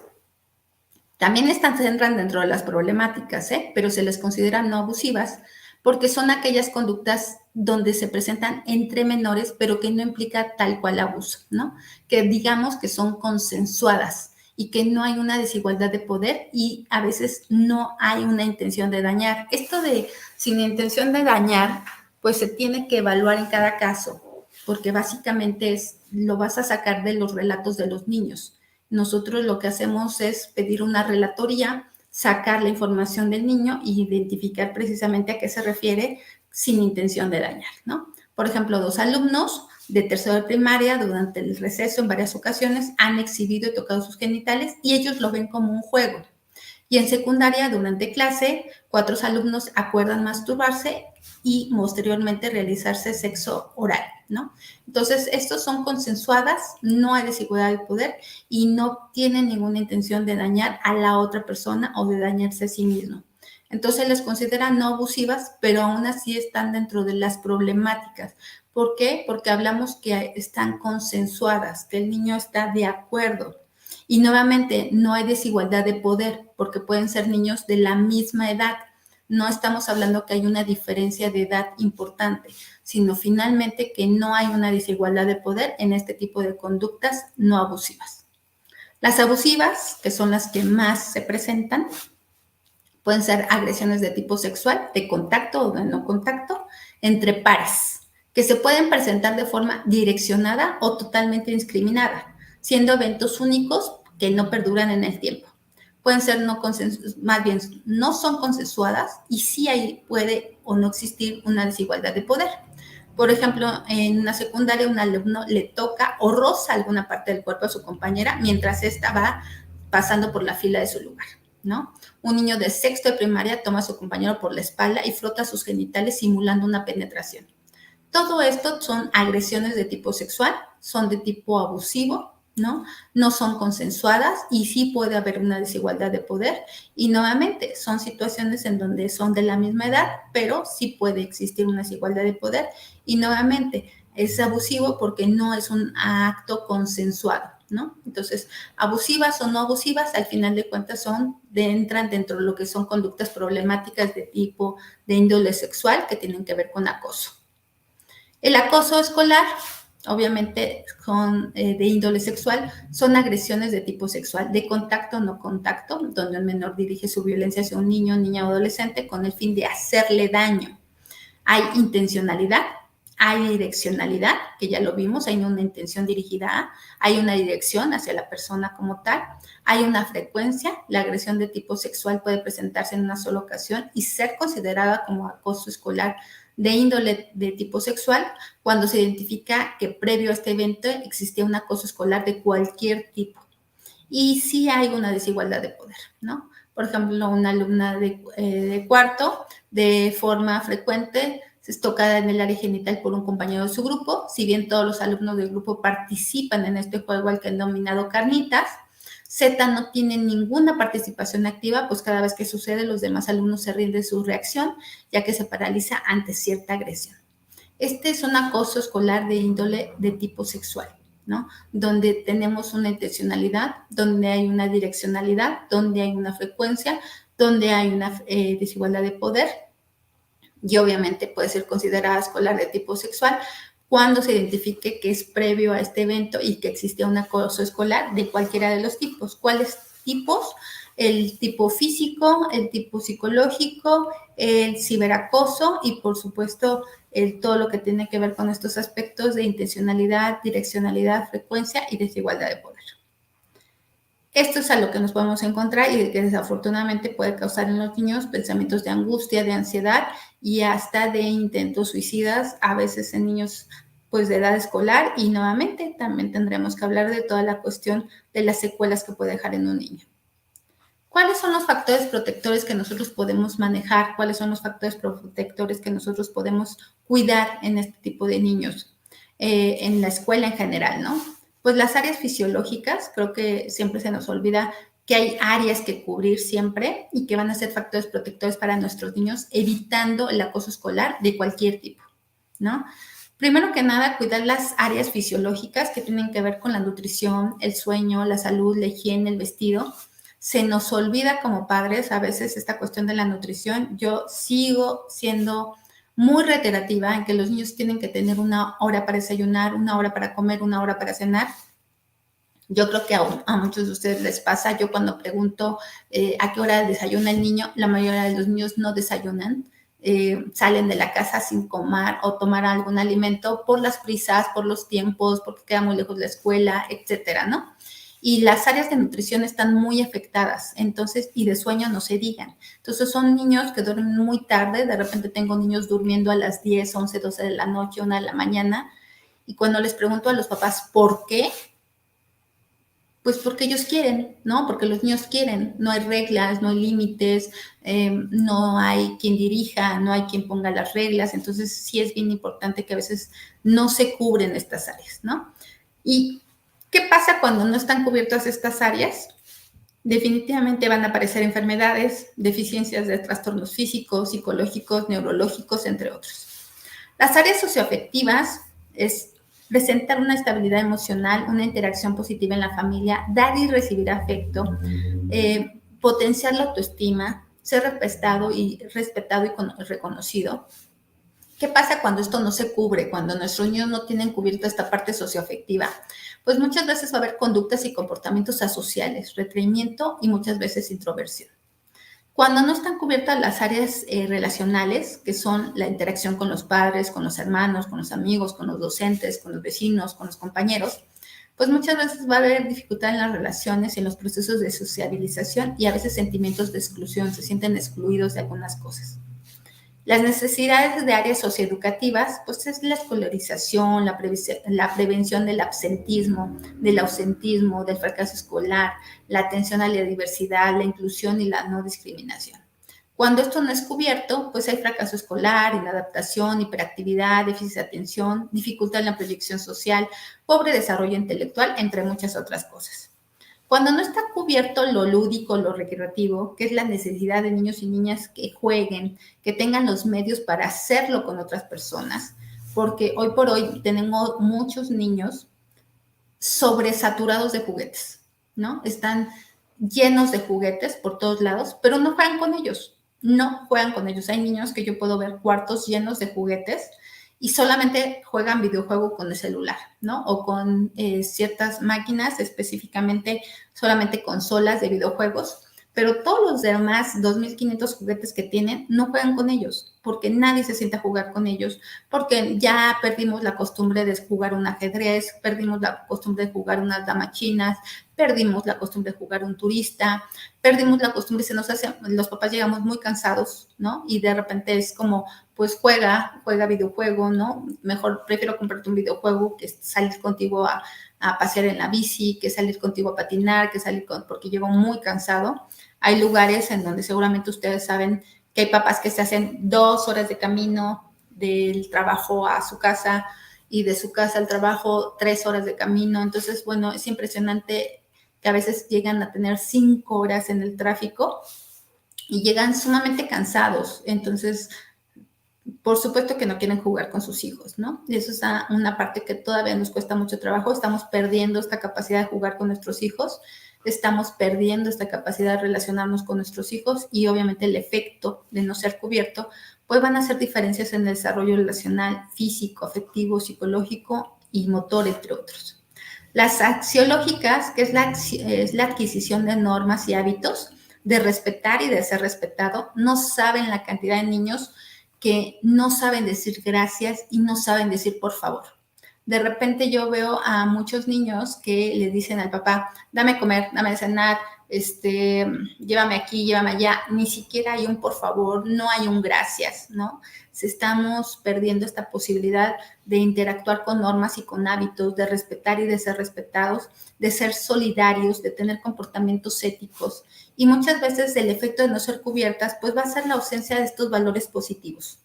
también entran dentro de las problemáticas, pero se les considera no abusivas porque son aquellas conductas donde se presentan entre menores, pero que no implica tal cual abuso, ¿no? Que digamos que son consensuadas y que no hay una desigualdad de poder y a veces no hay una intención de dañar. Esto de sin intención de dañar, pues se tiene que evaluar en cada caso, porque básicamente lo vas a sacar de los relatos de los niños. Nosotros lo que hacemos es pedir una relatoría, sacar la información del niño y identificar precisamente a qué se refiere sin intención de dañar, ¿no? Por ejemplo, 2 alumnos de tercero de primaria durante el receso en varias ocasiones han exhibido y tocado sus genitales y ellos lo ven como un juego. Y en secundaria, durante clase, 4 alumnos acuerdan masturbarse y posteriormente realizarse sexo oral, ¿no? Entonces, estos son consensuadas, no hay desigualdad de poder y no tienen ninguna intención de dañar a la otra persona o de dañarse a sí mismo. Entonces, les consideran no abusivas, pero aún así están dentro de las problemáticas. ¿Por qué? Porque hablamos que están consensuadas, que el niño está de acuerdo. Y nuevamente, no hay desigualdad de poder, porque pueden ser niños de la misma edad. No estamos hablando que hay una diferencia de edad importante, sino finalmente que no hay una desigualdad de poder en este tipo de conductas no abusivas. Las abusivas, que son las que más se presentan, pueden ser agresiones de tipo sexual, de contacto o de no contacto, entre pares, que se pueden presentar de forma direccionada o totalmente indiscriminada, siendo eventos únicos que no perduran en el tiempo. Pueden ser más bien no son consensuadas y sí puede o no existir una desigualdad de poder. Por ejemplo, en una secundaria un alumno le toca o roza alguna parte del cuerpo a su compañera mientras ésta va pasando por la fila de su lugar, ¿no? Un niño de sexto de primaria toma a su compañero por la espalda y frota sus genitales simulando una penetración. Todo esto son agresiones de tipo sexual, son de tipo abusivo, ¿no? No son consensuadas y sí puede haber una desigualdad de poder y nuevamente son situaciones en donde son de la misma edad, pero sí puede existir una desigualdad de poder y nuevamente es abusivo porque no es un acto consensuado. ¿no? Entonces, abusivas o no abusivas, al final de cuentas entran dentro de lo que son conductas problemáticas de tipo de índole sexual que tienen que ver con acoso. El acoso escolar, obviamente, de índole sexual, son agresiones de tipo sexual, de contacto o no contacto, donde un menor dirige su violencia hacia un niño, niña o adolescente con el fin de hacerle daño. Hay intencionalidad, hay direccionalidad, que ya lo vimos, hay una intención dirigida hay una dirección hacia la persona como tal, hay una frecuencia, la agresión de tipo sexual puede presentarse en una sola ocasión y ser considerada como acoso escolar de índole de tipo sexual cuando se identifica que previo a este evento existía un acoso escolar de cualquier tipo. Y sí hay una desigualdad de poder, ¿no? Por ejemplo, una alumna de cuarto, de forma frecuente, es tocada en el área genital por un compañero de su grupo. Si bien todos los alumnos del grupo participan en este juego al que han denominado carnitas, Z no tiene ninguna participación activa, pues cada vez que sucede los demás alumnos se rinden su reacción, ya que se paraliza ante cierta agresión. Este es un acoso escolar de índole de tipo sexual, ¿no? Donde tenemos una intencionalidad, donde hay una direccionalidad, donde hay una frecuencia, donde hay una desigualdad de poder y obviamente puede ser considerada escolar de tipo sexual cuando se identifique que es previo a este evento y que existe un acoso escolar de cualquiera de los tipos. ¿Cuáles tipos? El tipo físico, el tipo psicológico, el ciberacoso y por supuesto todo lo que tiene que ver con estos aspectos de intencionalidad, direccionalidad, frecuencia y desigualdad de poder. Esto es a lo que nos podemos encontrar y que desafortunadamente puede causar en los niños pensamientos de angustia, de ansiedad y hasta de intentos suicidas, a veces en niños pues de edad escolar, y nuevamente también tendremos que hablar de toda la cuestión de las secuelas que puede dejar en un niño. ¿Cuáles son los factores protectores que nosotros podemos manejar? ¿Cuáles son los factores protectores que nosotros podemos cuidar en este tipo de niños? En la escuela en general, ¿no? Pues las áreas fisiológicas, creo que siempre se nos olvida que hay áreas que cubrir siempre y que van a ser factores protectores para nuestros niños, evitando el acoso escolar de cualquier tipo, ¿no? Primero que nada, cuidar las áreas fisiológicas que tienen que ver con la nutrición, el sueño, la salud, la higiene, el vestido. Se nos olvida como padres a veces esta cuestión de la nutrición. Yo sigo siendo muy reiterativa en que los niños tienen que tener una hora para desayunar, una hora para comer, una hora para cenar. Yo creo que a muchos de ustedes les pasa. Yo cuando pregunto a qué hora desayuna el niño, la mayoría de los niños no desayunan. Salen de la casa sin comer o tomar algún alimento por las prisas, por los tiempos, porque queda muy lejos la escuela, etcétera, ¿no? Y las áreas de nutrición están muy afectadas, entonces, y de sueño no se digan. Entonces, son niños que duermen muy tarde, de repente tengo niños durmiendo a las 10, 11, 12 de la noche, 1 de la mañana, y cuando les pregunto a los papás por qué, pues porque ellos quieren, ¿no? Porque los niños quieren, no hay reglas, no hay límites, no hay quien dirija, no hay quien ponga las reglas, entonces sí es bien importante que a veces no se cubren estas áreas, ¿no? ¿Y qué pasa cuando no están cubiertas estas áreas? Definitivamente van a aparecer enfermedades, deficiencias de trastornos físicos, psicológicos, neurológicos, entre otros. Las áreas socioafectivas es presentar una estabilidad emocional, una interacción positiva en la familia, dar y recibir afecto, potenciar la autoestima, ser respetado y reconocido. ¿Qué pasa cuando esto no se cubre, cuando nuestros niños no tienen cubierta esta parte socioafectiva? Pues muchas veces va a haber conductas y comportamientos asociales, retraimiento y muchas veces introversión. Cuando no están cubiertas las áreas relacionales, que son la interacción con los padres, con los hermanos, con los amigos, con los docentes, con los vecinos, con los compañeros, pues muchas veces va a haber dificultad en las relaciones, en los procesos de sociabilización y a veces sentimientos de exclusión, se sienten excluidos de algunas cosas. Las necesidades de áreas socioeducativas, pues es la escolarización, la prevención del absentismo, del ausentismo, del fracaso escolar, la atención a la diversidad, la inclusión y la no discriminación. Cuando esto no es cubierto, pues hay fracaso escolar, inadaptación, hiperactividad, déficit de atención, dificultad en la proyección social, pobre desarrollo intelectual, entre muchas otras cosas. Cuando no está cubierto lo lúdico, lo recreativo, que es la necesidad de niños y niñas que jueguen, que tengan los medios para hacerlo con otras personas, porque hoy por hoy tenemos muchos niños sobresaturados de juguetes, ¿no? Están llenos de juguetes por todos lados, pero no juegan con ellos, no juegan con ellos. Hay niños que yo puedo ver cuartos llenos de juguetes y solamente juegan videojuego con el celular, ¿no? O con ciertas máquinas, específicamente solamente consolas de videojuegos, pero todos los demás 2.500 juguetes que tienen no juegan con ellos, porque nadie se siente a jugar con ellos, porque ya perdimos la costumbre de jugar un ajedrez, perdimos la costumbre de jugar unas damas chinas, perdimos la costumbre de jugar un turista, perdimos la costumbre, se nos hace, los papás llegamos muy cansados, ¿no? Y de repente es como, pues juega videojuego, ¿no? Mejor prefiero comprarte un videojuego que salir contigo a pasear en la bici, que salir contigo a patinar, que salir porque llego muy cansado. Hay lugares en donde seguramente ustedes saben que hay papás que se hacen 2 horas de camino del trabajo a su casa y de su casa al trabajo 3 horas de camino. Entonces, bueno, es impresionante que a veces llegan a tener 5 horas en el tráfico y llegan sumamente cansados. Entonces, por supuesto que no quieren jugar con sus hijos, ¿no? Y eso es una parte que todavía nos cuesta mucho trabajo. Estamos perdiendo esta capacidad de jugar con nuestros hijos, estamos perdiendo esta capacidad de relacionarnos con nuestros hijos y obviamente el efecto de no ser cubierto, pues van a hacer diferencias en el desarrollo relacional, físico, afectivo, psicológico y motor, entre otros. Las axiológicas, que es la adquisición de normas y hábitos, de respetar y de ser respetado, no saben la cantidad de niños que no saben decir gracias y no saben decir por favor. De repente yo veo a muchos niños que le dicen al papá, dame comer, dame cenar, llévame aquí, llévame allá. Ni siquiera hay un por favor, no hay un gracias, ¿no? Estamos perdiendo esta posibilidad de interactuar con normas y con hábitos, de respetar y de ser respetados, de ser solidarios, de tener comportamientos éticos. Y muchas veces el efecto de no ser cubiertas, pues va a ser la ausencia de estos valores positivos.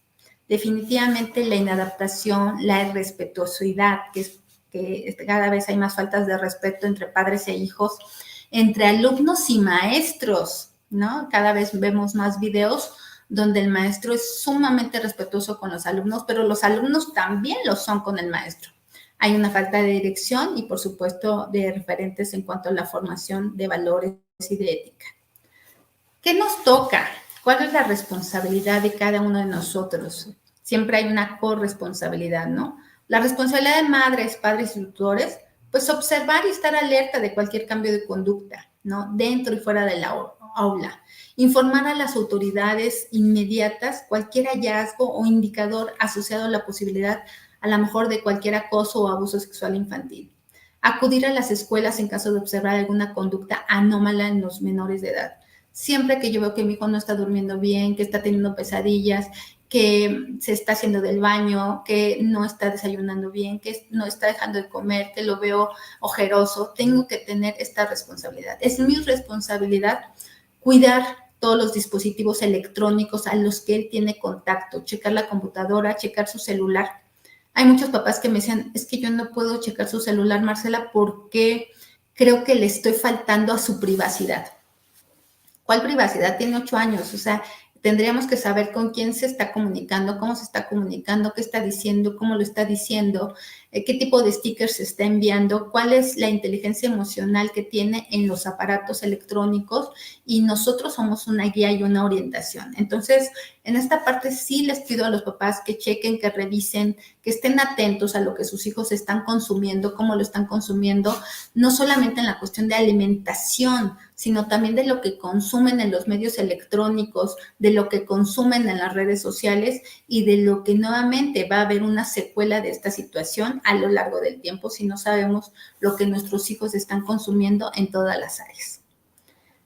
Definitivamente la inadaptación, la irrespetuosidad, que cada vez hay más faltas de respeto entre padres e hijos, entre alumnos y maestros, ¿no? Cada vez vemos más videos donde el maestro es sumamente respetuoso con los alumnos, pero los alumnos también lo son con el maestro. Hay una falta de dirección y, por supuesto, de referentes en cuanto a la formación de valores y de ética. ¿Qué nos toca? ¿Cuál es la responsabilidad de cada uno de nosotros? Siempre hay una corresponsabilidad, ¿no? La responsabilidad de madres, padres y tutores, pues observar y estar alerta de cualquier cambio de conducta, ¿no? Dentro y fuera de la aula. Informar a las autoridades inmediatas cualquier hallazgo o indicador asociado a la posibilidad, a lo mejor, de cualquier acoso o abuso sexual infantil. Acudir a las escuelas en caso de observar alguna conducta anómala en los menores de edad. Siempre que yo veo que mi hijo no está durmiendo bien, que está teniendo pesadillas, que se está haciendo del baño, que no está desayunando bien, que no está dejando de comer, que lo veo ojeroso, tengo que tener esta responsabilidad. Es mi responsabilidad cuidar todos los dispositivos electrónicos a los que él tiene contacto, checar la computadora, checar su celular. Hay muchos papás que me decían, es que yo no puedo checar su celular, Marcela, porque creo que le estoy faltando a su privacidad. ¿Cuál privacidad? Tiene 8 años, o sea, tendríamos que saber con quién se está comunicando, cómo se está comunicando, qué está diciendo, cómo lo está diciendo, qué tipo de stickers se está enviando, cuál es la inteligencia emocional que tiene en los aparatos electrónicos, y nosotros somos una guía y una orientación. Entonces, en esta parte sí les pido a los papás que chequen, que revisen, que estén atentos a lo que sus hijos están consumiendo, cómo lo están consumiendo, no solamente en la cuestión de alimentación, sino también de lo que consumen en los medios electrónicos, de lo que consumen en las redes sociales y de lo que nuevamente va a haber una secuela de esta situación a lo largo del tiempo si no sabemos lo que nuestros hijos están consumiendo en todas las áreas.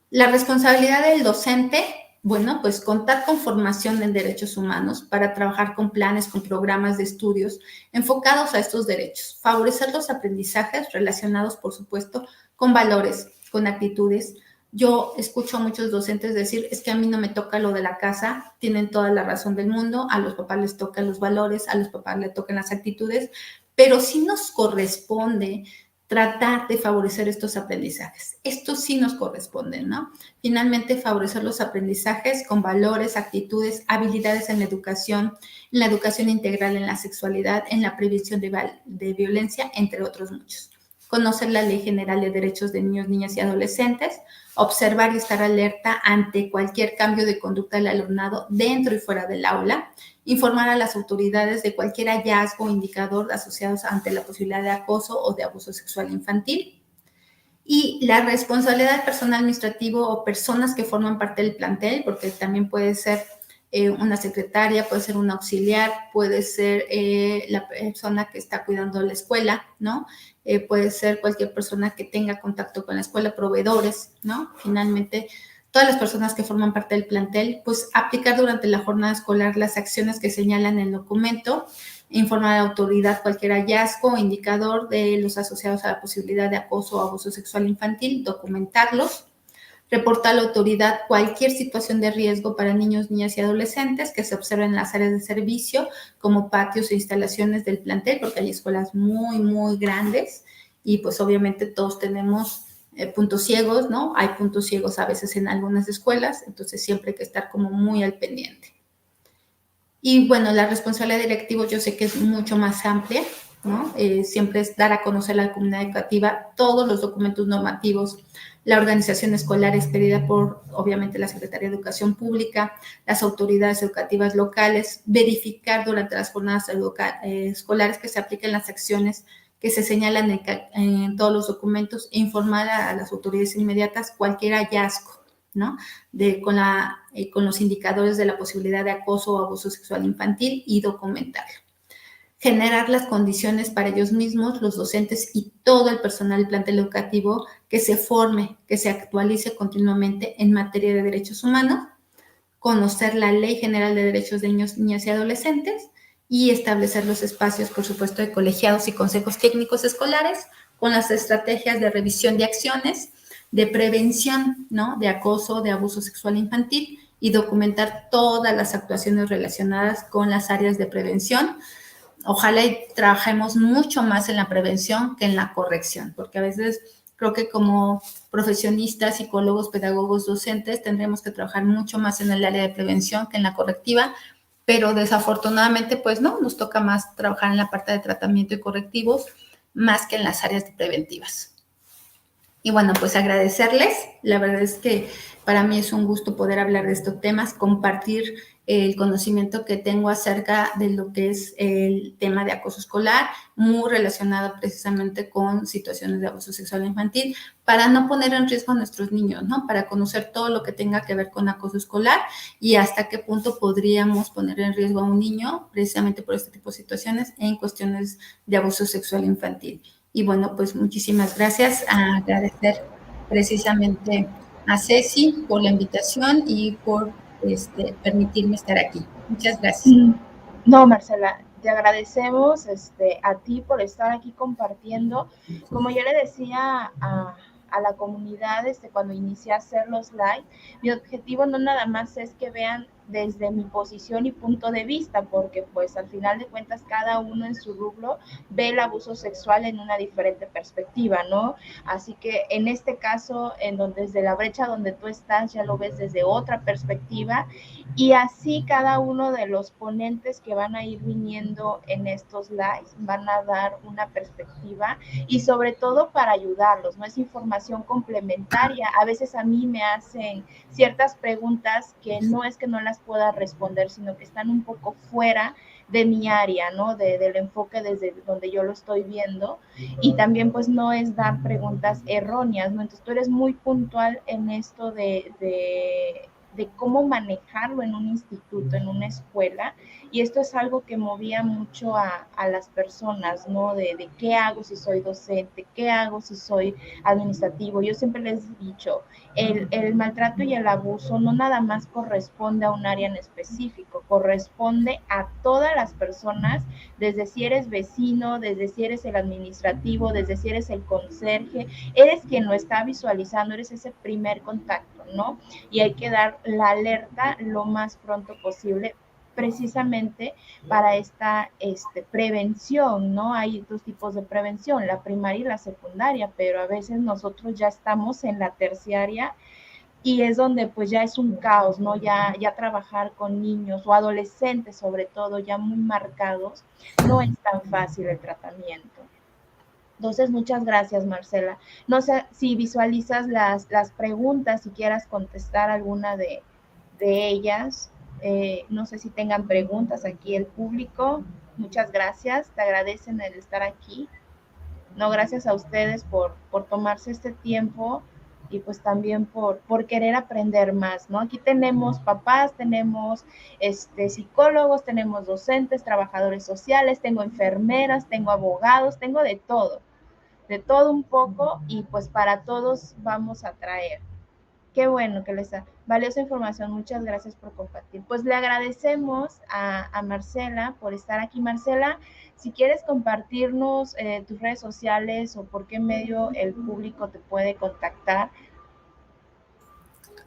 La responsabilidad del docente, bueno, pues contar con formación en derechos humanos para trabajar con planes, con programas de estudios enfocados a estos derechos, favorecer los aprendizajes relacionados, por supuesto, con valores, con actitudes. Yo escucho a muchos docentes decir, es que a mí no me toca lo de la casa, tienen toda la razón del mundo, a los papás les tocan los valores, a los papás les tocan las actitudes, pero sí nos corresponde tratar de favorecer estos aprendizajes. Esto sí nos corresponde, ¿no? Finalmente, favorecer los aprendizajes con valores, actitudes, habilidades en la educación integral en la sexualidad, en la prevención de violencia, entre otros muchos. conocer la Ley General de Derechos de Niños, Niñas y Adolescentes, observar y estar alerta ante cualquier cambio de conducta del alumnado dentro y fuera del aula, informar a las autoridades de cualquier hallazgo o indicador asociados ante la posibilidad de acoso o de abuso sexual infantil. Y la responsabilidad del personal administrativo o personas que forman parte del plantel, porque también puede ser una secretaria, puede ser un auxiliar, puede ser la persona que está cuidando la escuela, ¿no? Puede ser cualquier persona que tenga contacto con la escuela, proveedores, ¿no? Finalmente, todas las personas que forman parte del plantel, pues aplicar durante la jornada escolar las acciones que señalan en el documento, informar a la autoridad cualquier hallazgo o indicador de los asociados a la posibilidad de acoso o abuso sexual infantil, documentarlos, reportar a la autoridad cualquier situación de riesgo para niños, niñas y adolescentes que se observen en las áreas de servicio, como patios e instalaciones del plantel, porque hay escuelas muy, muy grandes y pues obviamente todos tenemos puntos ciegos, ¿no? Hay puntos ciegos a veces en algunas escuelas, entonces siempre hay que estar como muy al pendiente. Y bueno, la responsabilidad directiva yo sé que es mucho más amplia, ¿no? Siempre es dar a conocer a la comunidad educativa todos los documentos normativos. La organización escolar expedida por, obviamente, la Secretaría de Educación Pública, las autoridades educativas locales, verificar durante las jornadas escolares que se apliquen las acciones que se señalan en todos los documentos e informar a las autoridades inmediatas cualquier hallazgo, ¿no? Con los indicadores de la posibilidad de acoso o abuso sexual infantil y documentarlo. Generar las condiciones para ellos mismos, los docentes y todo el personal del plantel educativo que se forme, que se actualice continuamente en materia de derechos humanos, conocer la Ley General de Derechos de Niños, Niñas y Adolescentes y establecer los espacios, por supuesto, de colegiados y consejos técnicos escolares con las estrategias de revisión de acciones, de prevención, ¿no? De acoso, de abuso sexual infantil y documentar todas las actuaciones relacionadas con las áreas de prevención. Ojalá y trabajemos mucho más en la prevención que en la corrección, porque a veces creo que como profesionistas, psicólogos, pedagogos, docentes, tendremos que trabajar mucho más en el área de prevención que en la correctiva, pero desafortunadamente, pues no, nos toca más trabajar en la parte de tratamiento y correctivos, más que en las áreas preventivas. Y bueno, pues agradecerles. La verdad es que para mí es un gusto poder hablar de estos temas, compartir el conocimiento que tengo acerca de lo que es el tema de acoso escolar, muy relacionado precisamente con situaciones de abuso sexual infantil, para no poner en riesgo a nuestros niños, ¿no? Para conocer todo lo que tenga que ver con acoso escolar y hasta qué punto podríamos poner en riesgo a un niño precisamente por este tipo de situaciones en cuestiones de abuso sexual infantil. Y bueno, pues muchísimas gracias. A agradecer precisamente a Ceci por la invitación y por permitirme estar aquí. Muchas gracias. No, Marcela, te agradecemos a ti por estar aquí compartiendo. Como yo le decía a la comunidad cuando inicié a hacer los live, mi objetivo no nada más es que vean desde mi posición y punto de vista, porque pues al final de cuentas cada uno en su rubro ve el abuso sexual en una diferente perspectiva, ¿no? Así que en este caso, desde la brecha donde tú estás, ya lo ves desde otra perspectiva y así cada uno de los ponentes que van a ir viniendo en estos lives van a dar una perspectiva y sobre todo para ayudarlos, no es información complementaria. A veces a mí me hacen ciertas preguntas que no es que no las pueda responder, sino que están un poco fuera de mi área, ¿no? Del enfoque desde donde yo lo estoy viendo y también pues no es dar preguntas erróneas, ¿no? Entonces tú eres muy puntual en esto de cómo manejarlo en un instituto, en una escuela, y esto es algo que movía mucho a las personas, ¿no? De qué hago si soy docente, qué hago si soy administrativo. Yo siempre les he dicho, el maltrato y el abuso no nada más corresponde a un área en específico, corresponde a todas las personas, desde si eres vecino, desde si eres el administrativo, desde si eres el conserje, eres quien lo está visualizando, eres ese primer contacto, ¿no? Y hay que dar la alerta lo más pronto posible precisamente para esta prevención, ¿no? Hay dos tipos de prevención, la primaria y la secundaria, pero a veces nosotros ya estamos en la terciaria y es donde pues ya es un caos, ¿no? Ya trabajar con niños o adolescentes sobre todo ya muy marcados, no es tan fácil el tratamiento. Entonces, muchas gracias, Marcela. No sé si visualizas las preguntas, si quieras contestar alguna de ellas. No sé si tengan preguntas aquí el público. Muchas gracias, te agradecen el estar aquí. No, gracias a ustedes por tomarse este tiempo y pues también por querer aprender más, ¿no? Aquí tenemos papás, tenemos psicólogos, tenemos docentes, trabajadores sociales, tengo enfermeras, tengo abogados, tengo de todo un poco y pues para todos vamos a traer. Qué bueno que les da valiosa información. Muchas gracias por compartir. Pues le agradecemos a Marcela por estar aquí. Marcela, si quieres compartirnos tus redes sociales o por qué medio el público te puede contactar.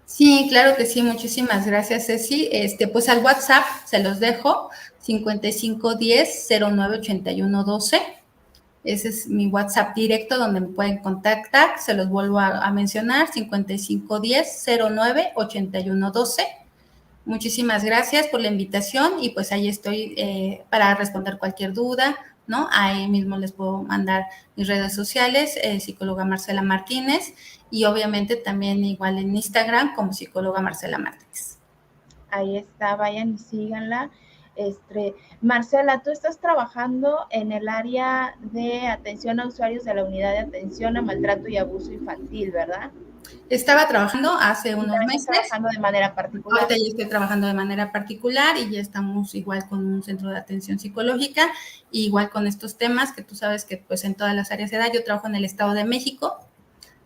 Sí, claro que sí, muchísimas gracias, Ceci. Pues al WhatsApp se los dejo, 5510-098112. Ese es mi WhatsApp directo donde me pueden contactar. Se los vuelvo a mencionar, 5510-098112. Muchísimas gracias por la invitación y pues ahí estoy para responder cualquier duda, ¿no? Ahí mismo les puedo mandar mis redes sociales, psicóloga Marcela Martínez, y obviamente también igual en Instagram como psicóloga Marcela Martínez. Ahí está, vayan y síganla. Marcela, tú estás trabajando en el área de atención a usuarios de la unidad de atención a maltrato y abuso infantil, ¿verdad? Estaba trabajando hace unos meses. Trabajando de manera particular. Ahorita ya estoy trabajando de manera particular y ya estamos igual con un centro de atención psicológica, igual con estos temas que tú sabes que pues en todas las áreas se da. Yo trabajo en el Estado de México,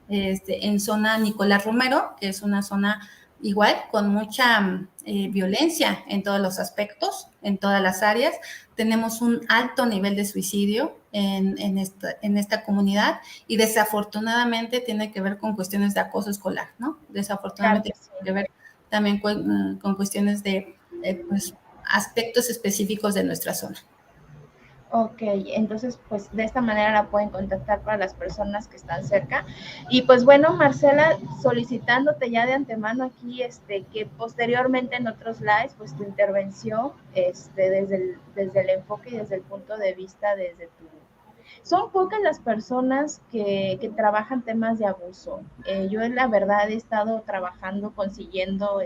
en zona Nicolás Romero, que es una zona igual con mucha violencia en todos los aspectos, en todas las áreas. Tenemos un alto nivel de suicidio en esta comunidad y desafortunadamente tiene que ver con cuestiones de acoso escolar, ¿no? Desafortunadamente Claro que sí. tiene que ver también con cuestiones de pues, aspectos específicos de nuestra zona. Ok, entonces pues de esta manera la pueden contactar para las personas que están cerca. Y pues bueno, Marcela, solicitándote ya de antemano aquí que posteriormente en otros lives, pues tu intervención desde el enfoque y desde el punto de vista desde tu... Son pocas las personas que trabajan temas de abuso. Yo la verdad he estado trabajando, consiguiendo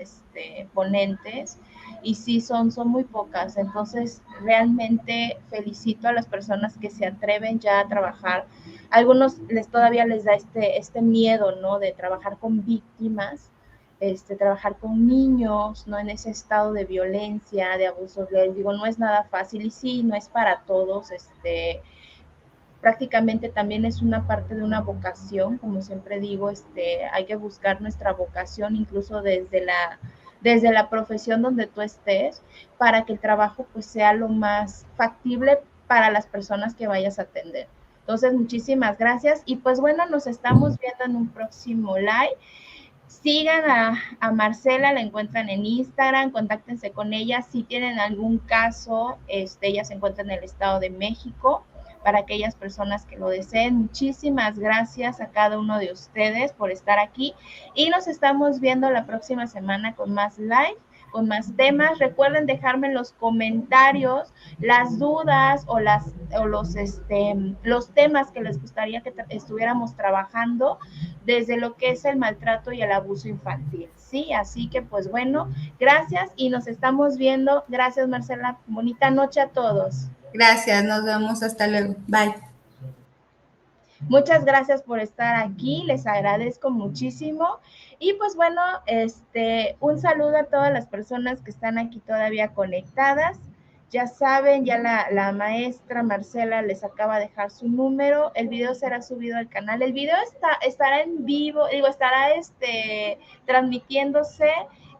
ponentes y sí, son muy pocas. Entonces, realmente felicito a las personas que se atreven ya a trabajar. A algunos todavía les da este miedo, ¿no? De trabajar con víctimas, trabajar con niños, ¿no? En ese estado de violencia, de abuso. Les digo, no es nada fácil y sí, no es para todos, prácticamente también es una parte de una vocación, como siempre digo, hay que buscar nuestra vocación incluso desde la profesión donde tú estés, para que el trabajo pues sea lo más factible para las personas que vayas a atender. Entonces, muchísimas gracias y pues bueno, nos estamos viendo en un próximo live. Sigan a Marcela, la encuentran en Instagram, contáctense con ella. Si tienen algún caso, ella se encuentra en el Estado de México para aquellas personas que lo deseen. Muchísimas gracias a cada uno de ustedes por estar aquí y nos estamos viendo la próxima semana con más live, con más temas. Recuerden dejarme en los comentarios las dudas o los temas que les gustaría que estuviéramos trabajando desde lo que es el maltrato y el abuso infantil, ¿sí? Así que pues bueno, gracias y nos estamos viendo. Gracias, Marcela. Bonita noche a todos. Gracias, nos vemos, hasta luego. Bye. Muchas gracias por estar aquí, les agradezco muchísimo. Y pues bueno, un saludo a todas las personas que están aquí todavía conectadas. Ya saben, ya la maestra Marcela les acaba de dejar su número. El video será subido al canal. El video estará en vivo, estará transmitiéndose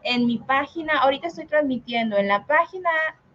en mi página. Ahorita estoy transmitiendo en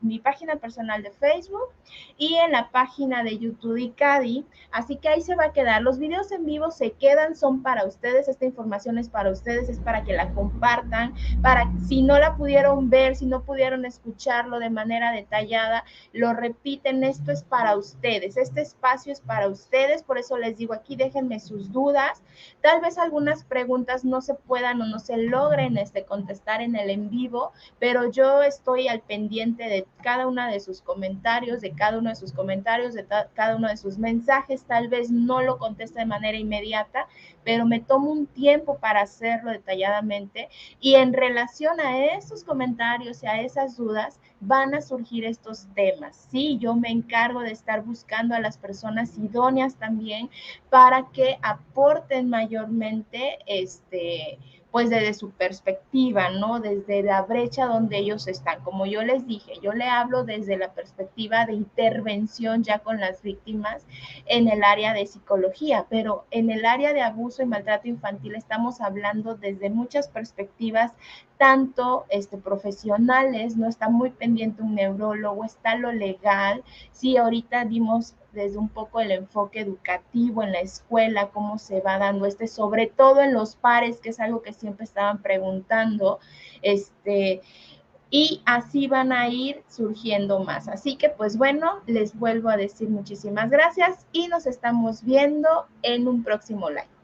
mi página personal de Facebook y en la página de YouTube ICADI. Así que ahí se va a quedar. Los videos en vivo se quedan, son para ustedes. Esta información es para ustedes, es para que la compartan, para si no la pudieron ver, si no pudieron escucharlo de manera detallada, lo repiten. Esto es para ustedes. Este espacio es para ustedes. Por eso les digo aquí, déjenme sus dudas. Tal vez algunas preguntas no se puedan o no se logren contestar en el en vivo, pero yo estoy al pendiente de de cada uno de sus comentarios, de cada uno de sus comentarios, de cada uno de sus mensajes. Tal vez no lo conteste de manera inmediata, pero me tomo un tiempo para hacerlo detalladamente, y en relación a esos comentarios y a esas dudas van a surgir estos temas. Sí, yo me encargo de estar buscando a las personas idóneas también para que aporten mayormente pues desde su perspectiva, ¿no? Desde la brecha donde ellos están. Como yo les dije, yo le hablo desde la perspectiva de intervención ya con las víctimas en el área de psicología, pero en el área de abuso y maltrato infantil estamos hablando desde muchas perspectivas, tanto profesionales, ¿no? Está muy pendiente un neurólogo, está lo legal. Sí, ahorita dimos desde un poco el enfoque educativo en la escuela, cómo se va dando sobre todo en los pares, que es algo que siempre estaban preguntando, y así van a ir surgiendo más. Así que pues bueno, les vuelvo a decir muchísimas gracias y nos estamos viendo en un próximo live.